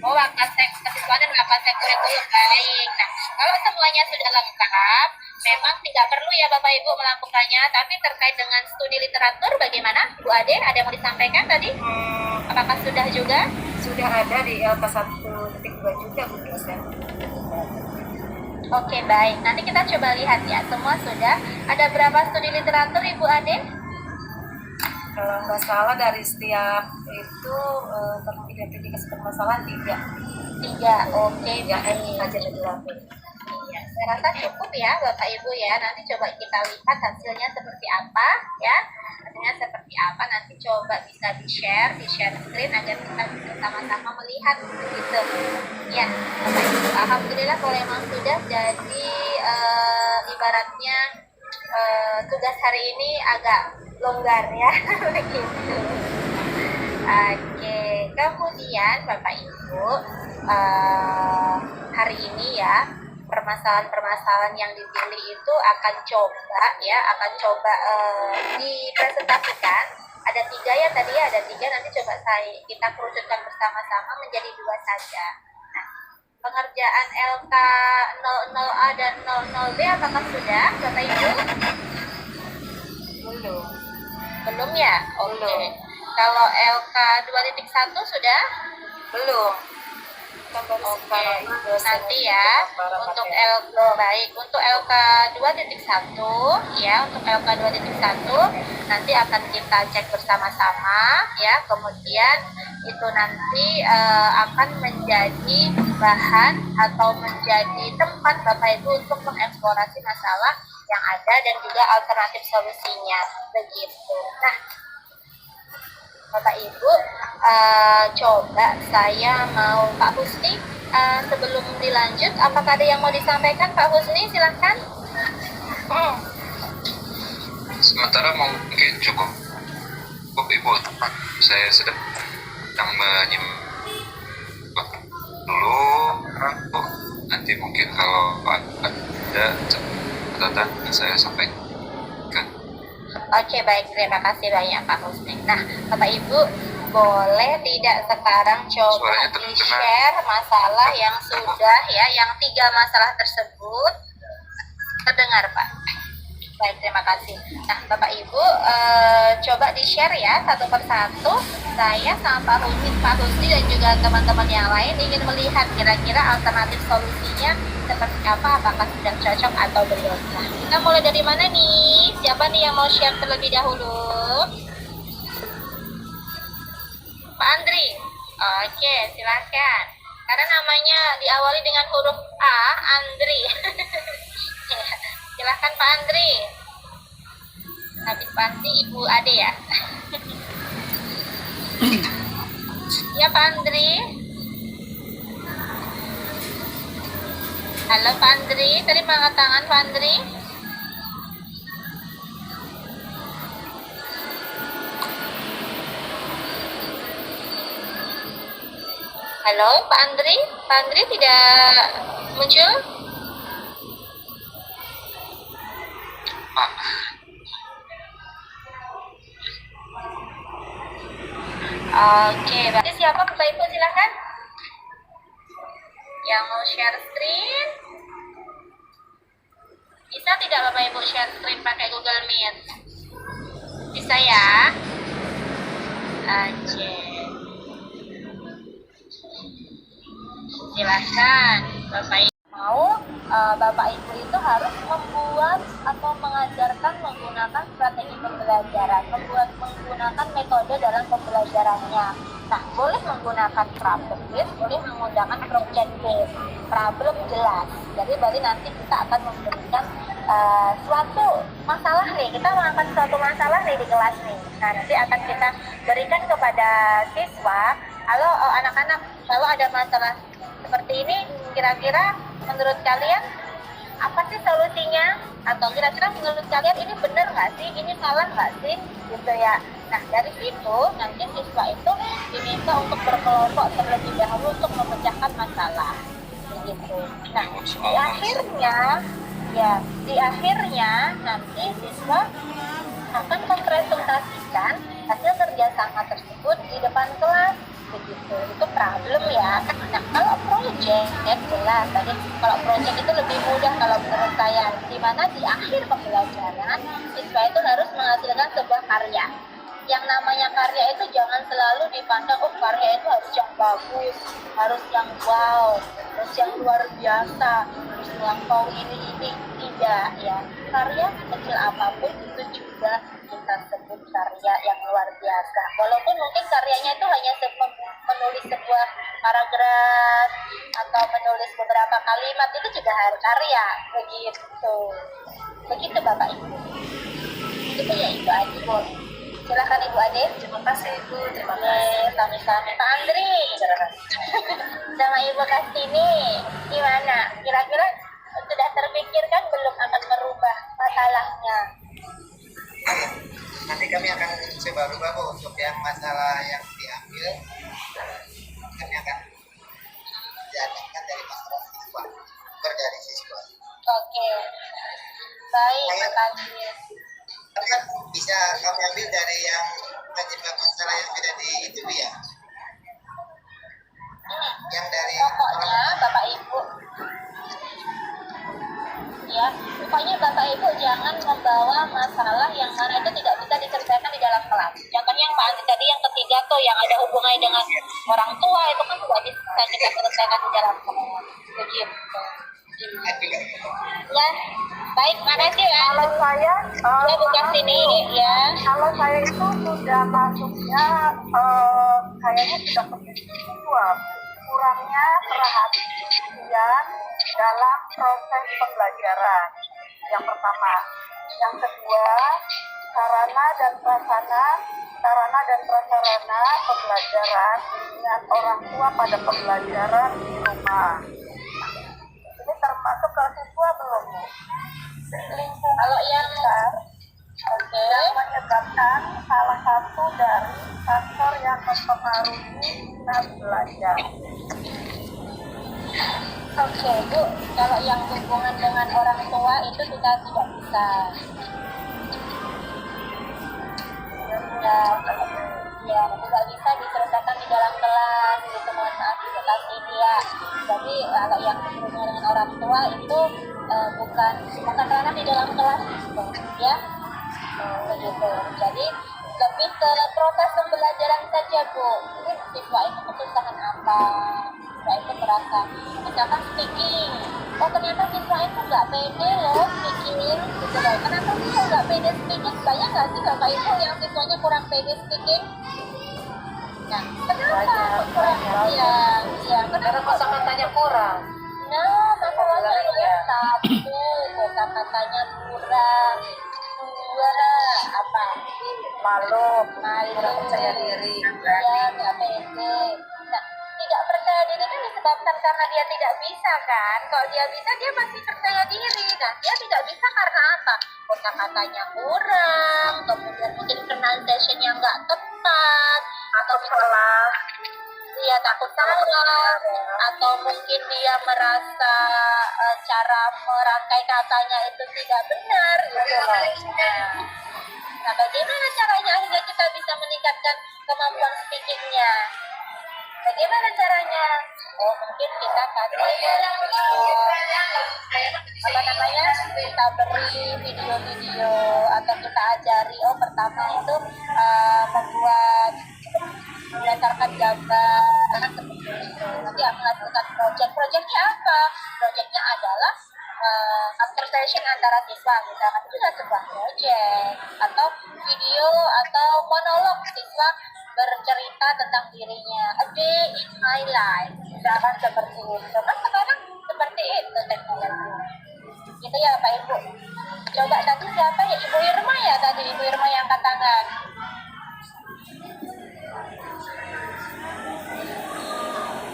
wakasek kesiswaan dan wakasek kurikulum, baik. Nah, kalau semuanya sudah lengkap, memang tidak perlu ya Bapak Ibu melakukannya. Tapi terkait dengan studi literatur bagaimana Bu Ade, ada yang mau disampaikan tadi? Apakah sudah juga? Sudah ada di LK 1.2 juga Bu dosen. Oke, baik. Nanti kita coba lihat ya, semua sudah. Ada berapa studi literatur Ibu Ade? Kalau nggak salah dari setiap itu teridentifikasi permasalahan 3. Oke, Ya, baik. kajian literatur. Iya, saya rasa cukup ya Bapak Ibu ya. Nanti coba kita lihat hasilnya seperti apa ya. Hasilnya seperti apa, nanti coba bisa di-share screen agar kita bisa sama-sama melihat gitu. Ya, Bapak Ibu. Alhamdulillah kalau emang sudah, jadi ibaratnya tugas hari ini agak longgar ya. Begitu. Oke, kemudian Bapak Ibu, hari ini ya, permasalahan-permasalahan yang dipilih itu akan coba dipresentasikan. Ada 3 ya tadi ya, ada 3, nanti coba kita kerucutkan bersama-sama menjadi 2 saja. Nah, pengerjaan LK 00A dan 00B apakah sudah, Bapak Ibu? Belum. Belum ya? Oke. Belum. Kalau LK 2.1 sudah? Belum. Kan baru Oke, sekarang nanti ya untuk LK baik untuk LK 2.1 ya untuk LK 2.1 nanti akan kita cek bersama-sama ya, kemudian itu nanti akan menjadi bahan atau menjadi tempat Bapak Ibu untuk mengeksplorasi masalah yang ada dan juga alternatif solusinya begitu. Nah, Bapak Ibu, coba saya mau Pak Husni, sebelum dilanjut, apakah ada yang mau disampaikan Pak Husni? Silahkan. Sementara mungkin cukup Ibu. Saya sedang menyimak dulu. Nanti mungkin kalau ada catatan saya sampaikan. Oke, baik. Terima kasih banyak Pak Husni. Nah, Bapak Ibu, boleh tidak sekarang coba Suaranya terdengar. di-share masalah yang sudah ya, yang 3 masalah tersebut. Terdengar, Pak? Baik, terima kasih. Nah, Bapak Ibu, coba di-share ya satu persatu. Saya sama Pak Husni dan juga teman-teman yang lain ingin melihat kira-kira alternatif solusinya seperti apa, apakah sudah cocok atau belum. Nah, kita mulai dari mana nih? Siapa nih yang mau share terlebih dahulu? Pak Andri? Oke, silakan. Karena namanya diawali dengan huruf A, Andri. Silahkan Pak Andri. Habis pasti Ibu Ade ya. Ya Pak Andri. Halo Pak Andri, tadi angkat tangan Pak Andri. Halo Pak Andri, Pak Andri tidak muncul? Oke, berarti siapa Bapak Ibu silakan? Yang mau share screen? Bisa tidak Bapak Ibu share screen pakai Google Meet? Bisa ya? Oke. Silakan Bapak Ibu. Bapak Ibu itu harus membuat atau mengajarkan menggunakan strategi pembelajaran, menggunakan metode dalam pembelajarannya. Nah, boleh menggunakan problem based, boleh menggunakan project based. Problem jelas. Jadi berarti nanti kita akan memberikan suatu masalah nih, kita mengangkat suatu masalah nih di kelas nih. Nah, nanti akan kita berikan kepada siswa, halo anak-anak, kalau ada masalah seperti ini, kira-kira menurut kalian apa sih solusinya? Atau kira-kira menurut kalian ini benar nggak sih? Ini salah nggak sih? Gitu ya. Nah, dari situ nanti siswa itu diminta untuk berkelompok terlebih dahulu untuk memecahkan masalah. Begitu. Nah, di akhirnya nanti siswa akan mempresentasikan hasil kerjasama tersebut di depan kelas. Begitu, itu problem ya. Nah, kalau project jelas tadi, kalau project itu lebih mudah kalau menurut saya, di mana di akhir pembelajaran siswa itu harus menghasilkan sebuah karya. Yang namanya karya itu jangan selalu dipandang karya itu harus yang bagus, harus yang wow, harus yang luar biasa, harus melampaui ini tidak ya. Karya kecil apapun itu juga kita sebut karya yang luar biasa. Walaupun mungkin karyanya itu hanya menulis sebuah paragraf atau menulis beberapa kalimat, itu juga harus karya. Begitu Bapak Ibu. Itu ya Ibu Ade. Silakan Ibu Ade. Terima kasih Ibu. Terima kasih. Sami-sami Pak Andri. Sama Ibu Kastini, gimana? Kira-kira sudah terpikirkan belum akan merubah masalahnya? Nanti kami akan coba rubah Bu, untuk yang masalah yang diambil, kami akan diadakan dari masalah siswa, bukan dari siswa. Oke. Baik, makasih. Tapi kan bisa kami ambil dari yang penyebab masalah yang tidak di itu ya. Yang dari Pokoknya Bapak Ibu membawa masalah yang mana itu tidak bisa diselesaikan di dalam kelas. Contohnya yang Pak Andi tadi yang ketiga tuh yang ada hubungannya dengan orang tua itu kan tidak bisa kita selesaikan di dalam kelas. Begitu. Ya, baik, makasih ya. Kalau saya, Saya buka sini ya. kalau saya itu sudah masuknya kayaknya sudah ke dua, kurangnya perhatian dalam proses pembelajaran. Yang pertama, yang kedua, sarana dan prasarana pembelajaran dengan orang tua pada pembelajaran di rumah. Ini termasuk ke siswa belum? Lingkungan Kalau yang besar oke. yang menyebabkan salah satu dari faktor yang mempengaruhi minat belajar. Oke, Bu. Kalau yang hubungan dengan orang tua itu kita tidak bisa. Ya, tidak bisa diselesaikan di dalam kelas gitu, mohon maaf di kelas ini ya. Jadi kalau yang hubungan dengan orang tua itu bukan karena di dalam kelas gitu, ya. Begitu. Jadi lebih ke proses pembelajaran saja, Bu. Ini siswa itu kesusahan apa? Siswa itu merasa, misalkan speaking. Oh ternyata siswa itu nggak pede loh speaking, gitu loh. Kenapa sih nggak pede speaking? Banyak nggak sih Bapak Ibu yang siswanya kurang pede speaking? Nah, kenapa kurang? Iya, Karena kosakatanya kurang. Nah, masalahnya ya satu, kosakatanya kurang. Dua, apa? Malu, Malu, kurang percaya diri. Iya, nggak pede. Nah, tidak percaya diri kan disebabkan karena dia tidak bisa kan? Kalau dia bisa, dia pasti percaya diri. Nah, dia tidak bisa karena apa? Kosakatanya kurang, kemudian mungkin pronunciation-nya nggak tepat, atau Salah. dia takut salah, atau mungkin dia merasa cara merangkai katanya itu tidak benar gitu loh. Nah, bagaimana caranya akhirnya kita bisa meningkatkan kemampuan speakingnya? Bagaimana caranya? Oh, mungkin kita kasih apa namanya? Kita beri video-video atau kita ajari. Oh, pertama itu membuat berdasarkan gambar seperti itu. Nanti akan menghasilkan project. Projectnya apa? Projectnya adalah conversation antara siswa, misalkan itu adalah sebuah project atau video atau monolog siswa bercerita tentang dirinya, a day in my life, misalkan seperti itu. Kan sekarang seperti itu teknologi. Gitu ya Pak Ibu. Coba tadi siapa ya? Ibu Irma ya tadi, Ibu Irma yang angkat tangan.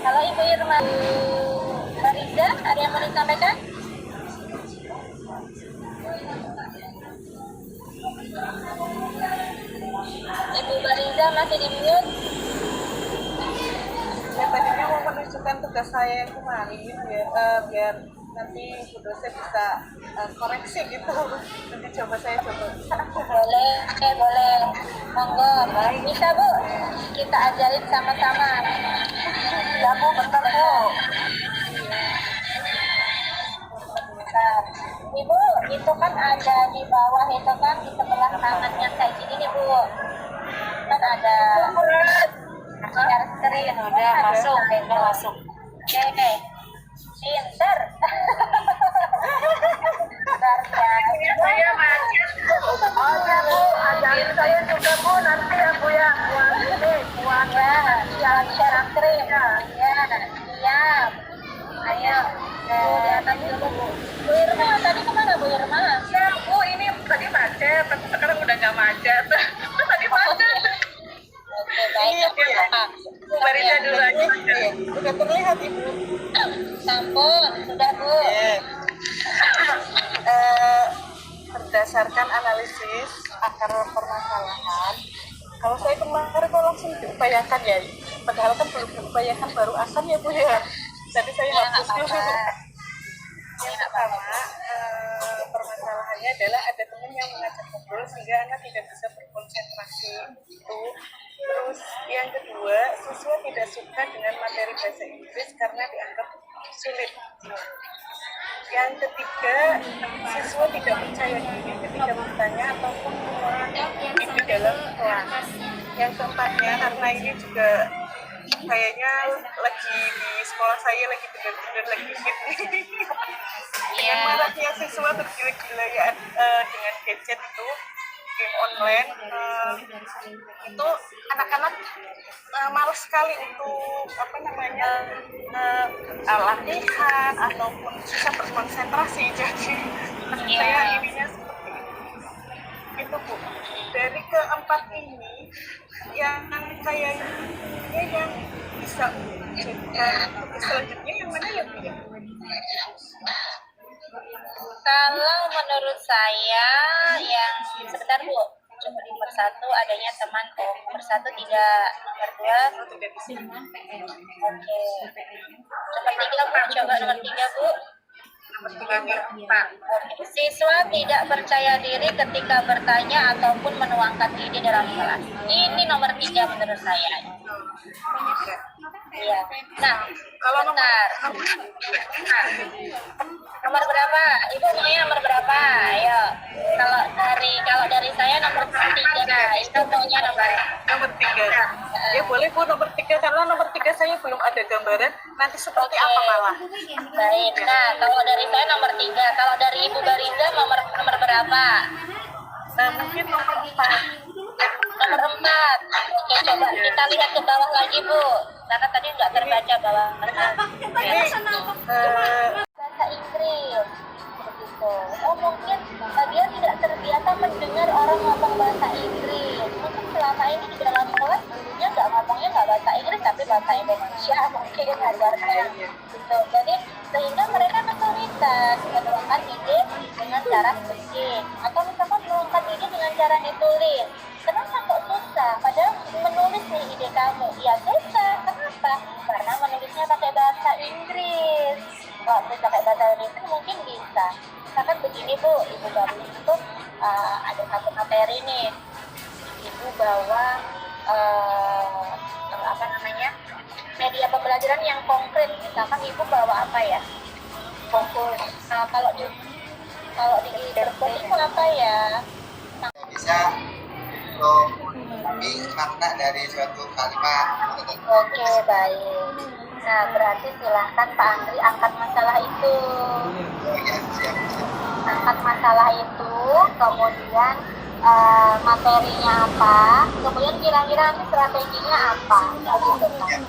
Kalau Ibu Irma, Mbak Riza, ada yang mau disampaikan? Ibu Bariza masih di mute? Ya tadinya mau menunjukkan tugas saya yang kemarin biar nanti Bu dosen bisa koreksi gitu. Nanti saya coba. Boleh. Monggo. Bisa Bu, kita ajarin sama-sama. Ya Bu, bentar Bu. Bentar. Ibu, itu kan ada di bawah itu kan di sebelah kanannya kayak gini nih Bu. Kan ada share screen, udah masuk. Oke. Pinter. Bentar ya. Saya macet. Oh ya Bu, ajarin saya juga Bu nanti ya Bu ya. Ya, share screen. Ya, siap. Ayo. Bu, di atas dulu Bu. Bu Irma, tadi kemana Bu Irma? Ya Bu, ini tadi macet, tapi sekarang udah nggak macet. Tadi macet. Oke, baik. Bu Bariza dulu aja. Udah terlihat Ibu. Sampun, sudah Bu. Berdasarkan analisis akar permasalahan, kalau saya kemarin kok langsung diupayakan ya, padahal kan belum diupayakan, baru asam ya Bu ya. Jadi saya hapus dulu. Yang pertama, permasalahannya adalah ada teman yang mengajak ngobrol sehingga anak tidak bisa berkonsentrasi itu. Terus yang kedua, siswa tidak suka dengan materi bahasa Inggris karena dianggap sulit. Yang ketiga, siswa tidak percaya diri ketika bertanya ataupun mengeluarkan ide dalam kelas. Yang keempatnya, karena ini juga kayaknya lagi di sekolah saya lagi benar-benar lagi hit nih. Dengan maraknya siswa tergila-gila ya dengan gadget itu, game online, itu anak-anak malas sekali untuk latihan ataupun susah berkonsentrasi. Jadi saya ininya seperti itu Bu. Dari keempat ini yang kayaknya yang bisa selanjutnya yang mana ya Bu? Kalau menurut saya yang sebentar Bu, nomor satu adanya teman nomor satu tidak, nomor dua oke, nomor tiga Bu, coba nomor tiga Bu. Oke. Siswa tidak percaya diri ketika bertanya ataupun menuangkan ide dalam kelas. Ini nomor tiga menurut saya. Iya. Nah, Kalau bentar. Nomor berapa? Ibu maunya nomor berapa? Ayo. Kalau dari saya nomor tiga. Itu maunya nomor tiga. Ya boleh Bu nomor tiga, karena nomor tiga saya belum ada gambaran nanti seperti apa malah. Baik. Nah, kalau dari saya nomor tiga. Kalau dari Ibu Bariza nomor berapa? Mungkin nomor 4. Nomor 4. Oke, coba kita lihat ke bawah lagi Bu, karena tadi nggak terbaca bawahnya. Bahasa Inggris begitu. Oh mungkin dia tidak terbiasa mendengar orang ngomong bahasa Inggris. Mungkin selama ini di dalam kelas dulunya ngomongnya nggak bahasa Inggris tapi bahasa Indonesia mungkin ajarnya gitu. Jadi sehingga mereka kesulitan menuangkan ide dengan cara speaking atau misalkan menuangkan ide dengan cara ditulis. Kenapa kok susah? Padahal menulis nih ide kamu. Ya susah. Kenapa? Karena menulisnya pakai bahasa Inggris. Kalau bisa pakai bahasa Inggris mungkin bisa. Misalkan begini Bu, Ibu Baru itu ada satu materi nih. Ibu bawa media pembelajaran yang konkret. Misalkan Ibu bawa apa ya? Fokus. Kalau di Terbon itu apa ya? Bisa untuk makna dari suatu kalimat. Oke, baik. Nah, berarti silahkan Pak Andri angkat masalah itu. Oh ya, siap. Angkat masalah itu, kemudian materinya apa, kemudian kira-kira nanti strateginya apa. Begitu kan?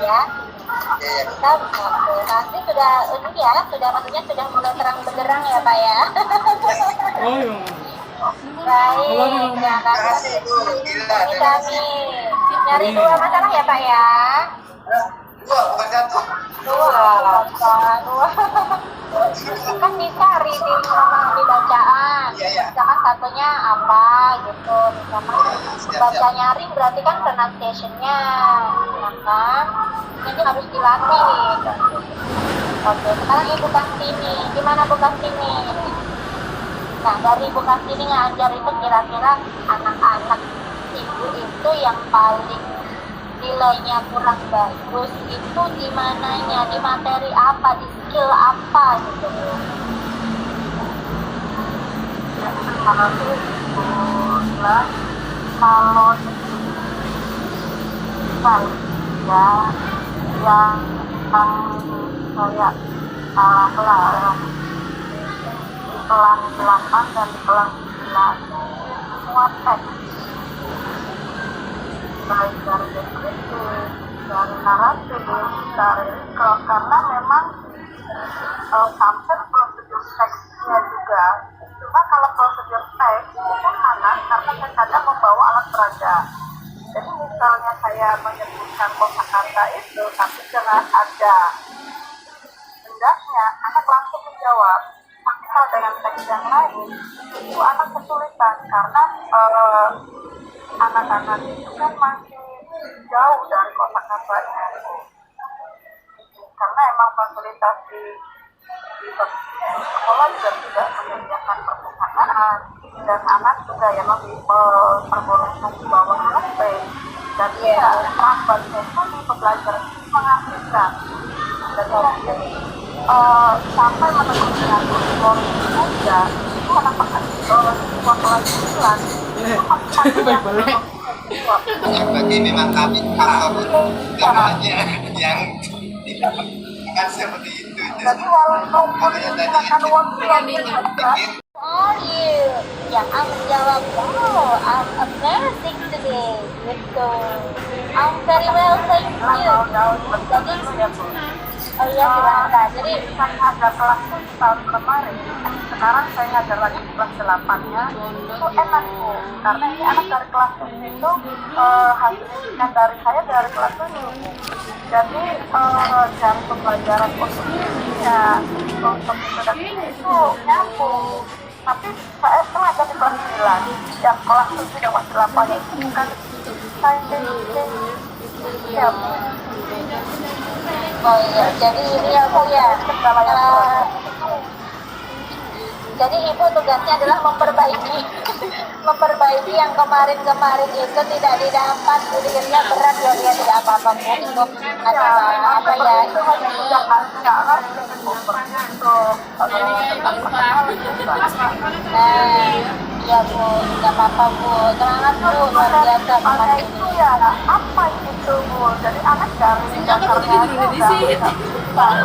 Ya. Ya. Kita nanti sudah maksudnya sudah mulai terang benderang ya Pak ya. Oh iya. Baik, terima kasih. Ini kami nyari dua masalah ya Pak ya. Dua, bukan satu. Dua. Kan bisa reading sama di bacaan. Iya. Misalkan satunya apa gitu. Misalkan baca nyaring berarti kan pronunciation-nya, ya kan? Ini harus dilatih. Oke, sekarang Ibu Kastini. Gimana Bu Kastini? Nah, dari Ibu Kastini ngajar itu kira-kira anak-anak Ibu itu yang paling nilainya kurang bagus itu di mananya, di materi apa, di skill apa gitu. Kalau saya yang kayak di kelas 8 dan di kelas 9 semua teks, baik dari deskriptif, dari naratif, dari karena memang sampai prosedur teksnya juga. Cuma kalau prosedur teks itu anak karena saya kadang membawa alat peraga. Jadi misalnya saya menyebutkan kosakata itu tapi dengan ada hendaknya, anak langsung menjawab. Tapi kalau dengan teks yang lain itu anak kesulitan karena anak-anak itu kan masih jauh dari kosakatanya. Karena emang fasilitas di sekolah juga tidak menyediakan perpustakaan dan anak juga ya memperbolehkan bawa HP dan peran bantuan di pembelajaran itu mengasihkan. Jadi sampai menemukan siswa juga itu anak-anak siswa kelas 9 itu masih Ya, berarti memang kami faktor utamanya yang tidak kan seperti itu. jadi walaupun menggunakan waktu yang Pikir Are you? Yang aku menjawab, oh, I'm amazing today. Gitu. I'm very well, thank you. Jadi, oh iya silahkan. Jadi, saya ada kelas tahun kemarin, sekarang saya ngajar lagi di kelas 8-nya, itu enak Bu, karena ini anak dari kelas 7 itu hasilnya dari saya dari kelas 7. Jadi dari pembelajaran untuk dirinya, untuk metode itu nyambung. Tapi saya setelah jadi kelas 9, yang kelas 7 yang kelas 8 itu bukan saya ya Bu. oh iya, jadi ini ya Bu ya. Jadi Ibu tugasnya adalah memperbaiki yang kemarin-kemarin itu tidak didapat, dirinya berat ya dia tidak apa-apa Bu. Itu apa ya? Nah, iya Bu, tidak apa-apa Bu. Semangat Bu, luar biasa Makanya itu ya apa itu Bu, jadi anak dari dasarnya Nah,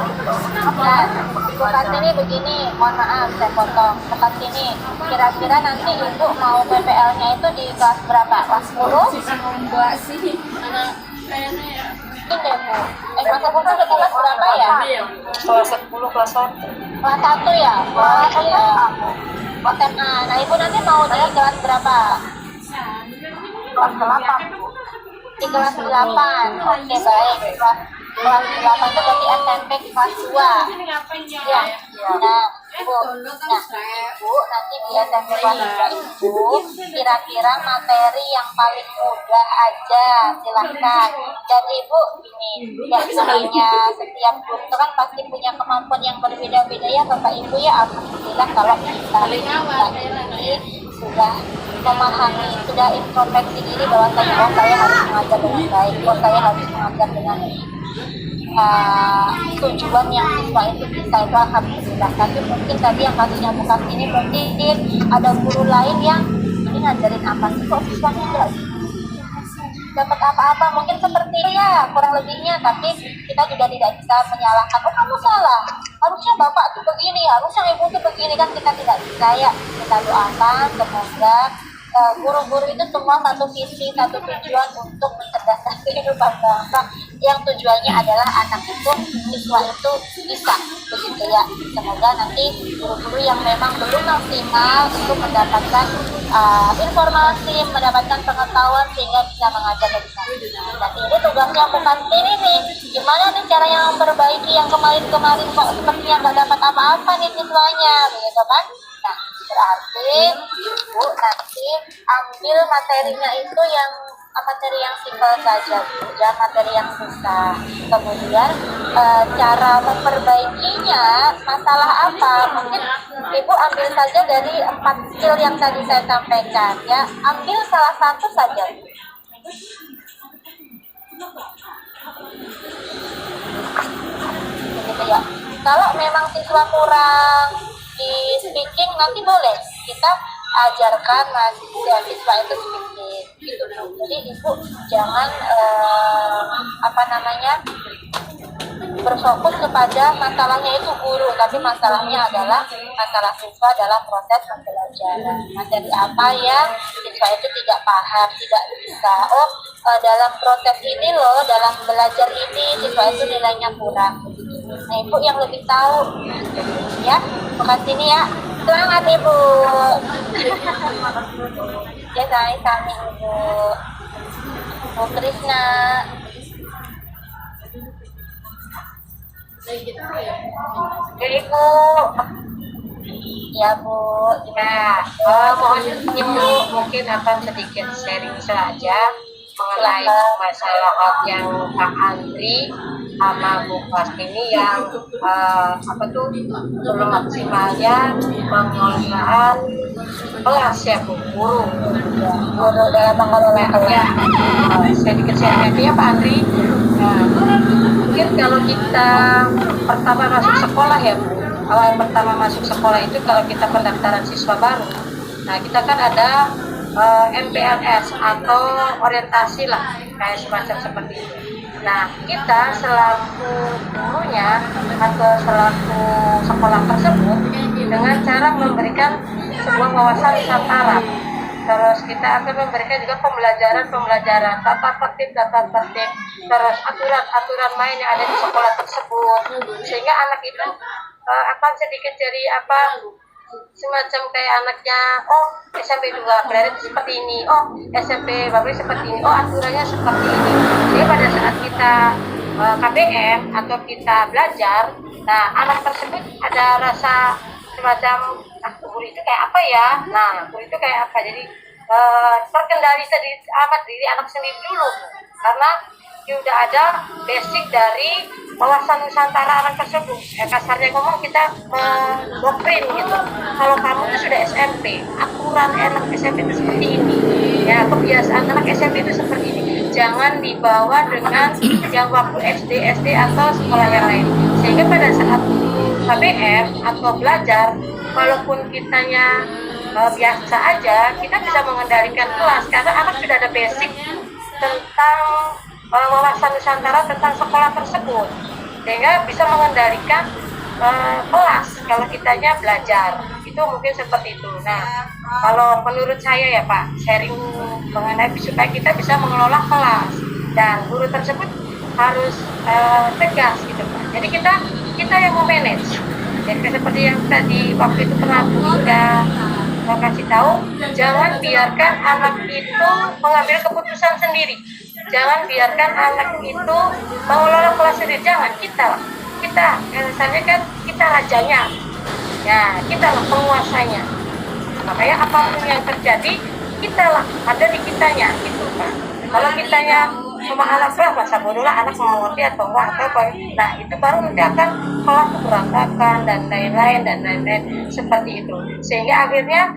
bukan ini begini, mohon maaf saya potong. Bukan sini, kira-kira nanti Ibu mau PPL-nya itu di kelas berapa? Kelas 10? Ini Bu. Masa Bu itu kelas berapa ya? kelas 10 kelas 1 Kelas 1 ya? Oh iya. SMA. Nah Ibu nanti mau di kelas berapa? kelas 8 Di kelas 8. Oke baik. Kelas 8 itu berarti SMP kelas 2. Ya. Nah, Ibu nanti di SMP kelas 2 itu kira-kira materi yang paling mudah aja silahkan. Dan Ibu ini tidak namanya setiap guru itu kan pasti punya kemampuan yang berbeda-beda ya Bapak Ibu ya. Alhamdulillah kalau kita ini sudah memahami, sudah introspeksi diri bahwa saya harus mengajar dengan baik, saya harus mengajar dengan tujuan yang siswa itu bisa itu alhamdulillah. Tapi mungkin tadi yang kasusnya bukan ini, mungkin ada guru lain yang ini ngajarin apa sih kok siswanya enggak dapat apa-apa, mungkin seperti ya kurang lebihnya. Tapi kita juga tidak bisa menyalahkan, oh kamu salah, harusnya bapak tuh begini, harusnya ibu tuh begini, kan kita tidak bisa ya. Kita doakan semoga guru-guru itu semua satu visi, satu tujuan untuk mencerdaskan kehidupan bangsa, yang tujuannya adalah anak itu, siswa itu bisa, begitu ya. Semoga nanti guru-guru yang memang belum maksimal itu mendapatkan informasi, mendapatkan pengetahuan sehingga bisa mengajar lebih baik. Dan ini tugasnya bukan ini nih, gimana nih caranya memperbaiki yang kemarin-kemarin kok sepertinya nggak dapat apa-apa nih siswanya, begitu kan? Nah, berarti Ibu nanti ambil materinya itu yang materi yang simpel saja, jangan materi yang susah. Kemudian cara memperbaikinya masalah apa? Mungkin Ibu ambil saja dari 4 skill yang tadi saya sampaikan ya. Ambil salah satu saja. Begitu ya. Kalau memang siswa kurang di speaking, nanti boleh kita ajarkan mahasiswa siswa itu speaking gitu. Jadi Ibu jangan berfokus kepada masalahnya itu guru, tapi masalahnya adalah masalah siswa dalam proses pembelajaran. Materi apa yang siswa itu tidak paham, tidak bisa, dalam proses ini loh, dalam belajar ini siswa itu nilainya kurang. Nah Ibu yang lebih tahu ya, bukan sini ya. Selamat Ibu. Ya kami Ibu. Bu Krisna. Oke Ibu. Ya Bu. Nah, mohon Ibu mungkin akan sedikit sharing saja mengenai masalah yang Pak Andri sama Bu Kartini yang belum maksimalnya pengelolaan kelas ya Bu, guru dalam mengelola ya. Sedikit sharing ya Pak Andri. Nah, mungkin kalau kita pertama masuk sekolah ya Bu, awal pertama masuk sekolah itu kalau kita pendaftaran siswa baru, nah kita kan ada MPLS atau orientasi lah, kayak semacam seperti itu. Nah, kita selaku gurunya atau selaku sekolah tersebut dengan cara memberikan sebuah wawasan Nusantara. Terus kita akan memberikan juga pembelajaran tata tertib, terus aturan main yang ada di sekolah tersebut, sehingga anak itu akan sedikit jadi semacam kayak anaknya, oh SMP 2 berarti seperti ini, oh SMP baru seperti ini, oh aturannya seperti ini. Jadi pada saat kita KBM atau kita belajar, nah anak tersebut ada rasa semacam guru itu kayak apa ya, nah guru itu kayak apa, jadi terkendali sedikit amat diri anak sendiri dulu, karena sudah ada basic dari wawasan Nusantara anak tersebut. Kasarnya ngomong kita doktrin gitu. Kalau kamu itu sudah SMP, aturan anak SMP itu seperti ini. Ya, kebiasaan anak SMP itu seperti ini. Jangan dibawa dengan yang waktu SD atau sekolah yang lain. Sehingga pada saat KBM atau belajar, walaupun kitanya biasa aja, kita bisa mengendalikan kelas karena anak sudah ada basic tentang wawasan Nusantara tentang sekolah tersebut, sehingga bisa mengendalikan kelas kalau kitanya belajar. Itu mungkin seperti itu. Nah, kalau menurut saya ya Pak, sharing mengenai supaya kita bisa mengelola kelas dan guru tersebut harus tegas gitu Pak. Jadi kita yang memanage. Jadi seperti yang tadi waktu itu pernah mau kasih tahu, jangan biarkan anak itu mengambil keputusan sendiri. Jangan biarkan anak itu mengelola kelas sendiri. Jangan, kita misalnya kan kita rajanya, ya kita lah penguasanya. Makanya apapun yang terjadi, kita lah ada di kitanya gitu Pak. Kalau kitanya cuma anak masa bodoh lah, anak mau ngerti atau enggak atau apa, nah itu baru nanti akan kelas berantakan dan lain-lain seperti itu. Sehingga akhirnya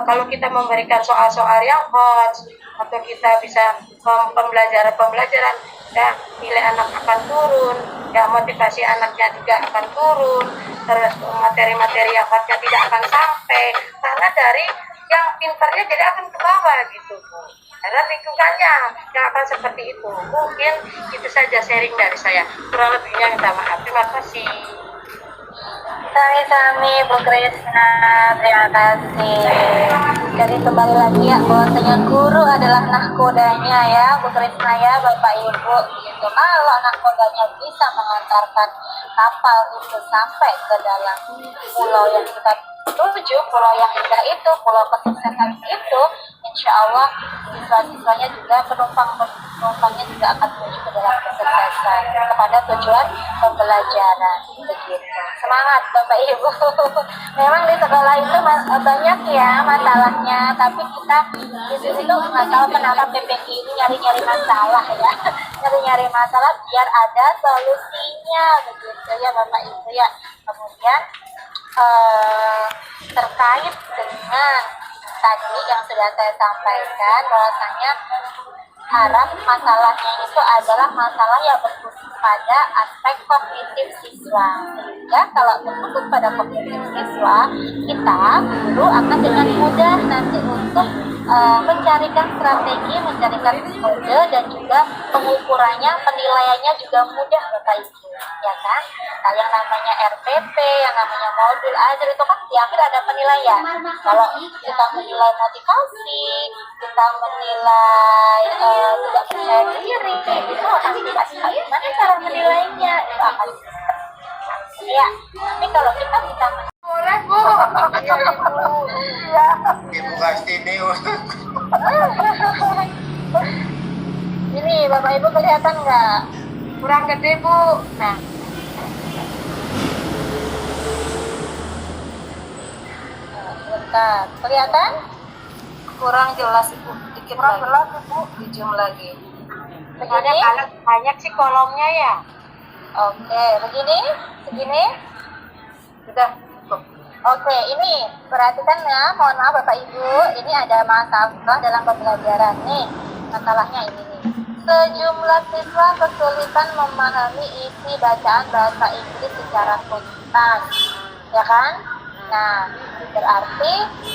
kalau kita memberikan soal-soal yang hot atau kita bisa pembelajaran ya nilai anak akan turun, ya motivasi anaknya juga akan turun, terus materi-materi yang hotnya tidak akan sampai karena dari yang pintarnya jadi akan ke bawah gitu Bu. Karena lingkungannya yang akan seperti itu. Mungkin itu saja sharing dari saya. Kurang lebihnya minta maaf. Terima kasih. Sami Bu Krisna, terima kasih. Jadi kembali lagi ya, bahwasanya guru adalah nahkodanya ya Bu Krisna ya, Bapak Ibu gitu. Kalau nahkodanya bisa mengantarkan kapal itu sampai ke dalam pulau yang kita tuju, pulau yang indah itu, pulau kesuksesan itu, insya Allah siswa-siswanya juga penumpangnya juga akan menuju ke dalam kesuksesan kepada tujuan pembelajaran begitu. Semangat Bapak Ibu. Memang di sekolah itu banyak ya masalahnya, tapi kita di sini tuh masalah penata PPK ini nyari-nyari masalah ya, nyari-nyari masalah biar ada solusinya begitu ya Bapak Ibu ya. Kemudian terkait dengan tadi yang sudah saya sampaikan bahwasanya harap masalahnya itu adalah masalah yang berfokus pada aspek kognitif siswa, sehingga kalau berfokus pada kognitif siswa, kita guru akan dengan mudah nanti untuk mencarikan strategi, mencarikan metode dan juga pengukurannya, penilaiannya juga mudah Bapak Ibu, ya kan? Nah, yang namanya RPP, yang namanya modul ajar itu kan diambil ada penilaian. Kalau kita menilai motivasi, kita menilai tidak percaya diri, itu akan bagaimana cara menilainya, itu akan ya. Tapi kalau kita bisa boleh Bu, ya. Ibu Kastini. Ini Bapak Ibu kelihatan nggak? Kurang gede Bu. Nah, bentar, kelihatan? Kurang jelas Ibu, dikit kurang lagi. Jelas Ibu, di zoom lagi. Begini? Banyak sih kolomnya ya. Oke, begini, segini. Sudah. Oke, ini perhatikan ya, mohon maaf Bapak Ibu, ini ada masalah dalam pembelajaran nih. Masalahnya ini nih. Sejumlah siswa kesulitan memahami isi bacaan bahasa Inggris secara tuntas, ya kan? Nah, berarti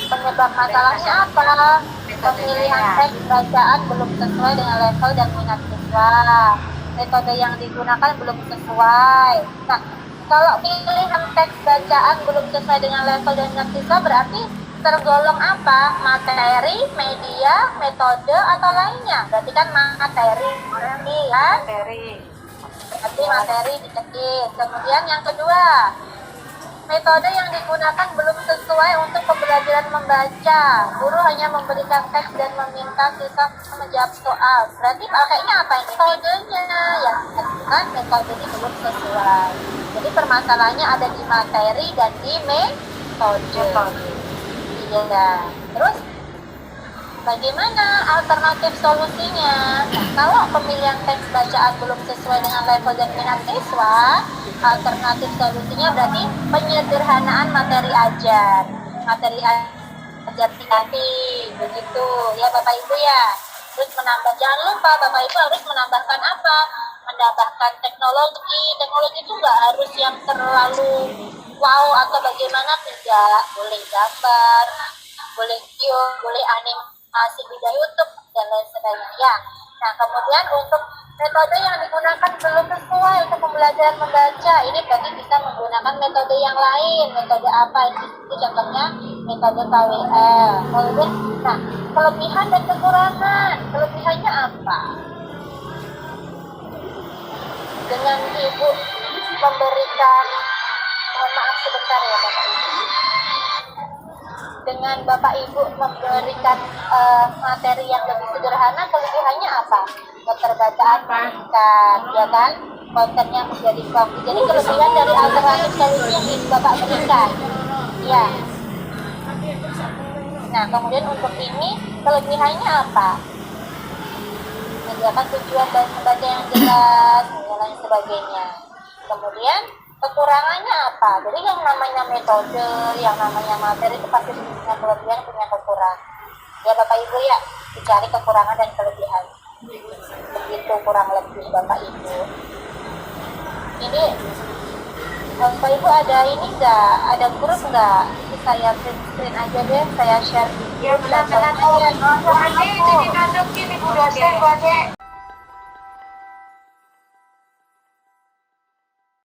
penyebab masalahnya apa? Pemilihan teks bacaan belum sesuai dengan level dan minat siswa. Metode yang digunakan belum sesuai. Nah, kalau pilihan teks bacaan belum sesuai dengan level dan minat siswa berarti tergolong apa? Materi, media, metode, atau lainnya? Berarti kan materi, kan? Berarti materi dikecil. Kemudian yang kedua, metode yang digunakan belum sesuai untuk pembelajaran membaca. Guru hanya memberikan teks dan meminta siswa menjawab soal. Berarti pakainya apa ini? Metodenya. Yang kan metodenya belum sesuai. Jadi permasalahannya ada di materi dan di metode. Iya. Terus bagaimana alternatif solusinya? Nah, kalau pemilihan teks bacaan belum sesuai dengan level dan minat siswa, alternatif solusinya berarti penyederhanaan materi ajar. Materi ajar diganti, begitu ya Bapak Ibu ya. Terus jangan lupa Bapak Ibu harus menambahkan apa? Menambahkan teknologi. Teknologi itu nggak harus yang terlalu wow atau bagaimana, tidak. Boleh gambar, boleh video, boleh animasi video YouTube dan lain sebagainya. Nah, kemudian untuk metode yang digunakan belum sesuai untuk pembelajaran membaca, ini berarti bisa menggunakan metode yang lain. Metode apa? Itu contohnya metode KWL. Kemudian, nah, kelebihan dan kekurangan. Kelebihannya apa? Dengan Ibu memberikan, mohon maaf sebentar ya Bapak Ibu. Dengan Bapak Ibu memberikan materi yang lebih sederhana, kelebihannya apa? Keterbacaan meningkat, ya kan? Kontennya menjadi fokus. Jadi kelebihan dari alternatif solusi yang Bapak berikan. Ya. Nah, kemudian untuk ini kelebihannya apa? Menyediakan tujuan dan membaca yang jelas, dan lain sebagainya. Kemudian kekurangannya apa? Jadi yang namanya metode, yang namanya materi itu pasti punya kelebihan, punya kekurangan. Ya Bapak Ibu ya, dicari kekurangan dan kelebihan. Begitu kurang lebih Bapak Ibu. Ini Bapak Ibu ada ini enggak? Ada grup enggak? Saya print screen aja deh, saya share video. Ya benar-benar. Oh, Ade, jadi ngaduk gini Bu dosen, Bu Ade.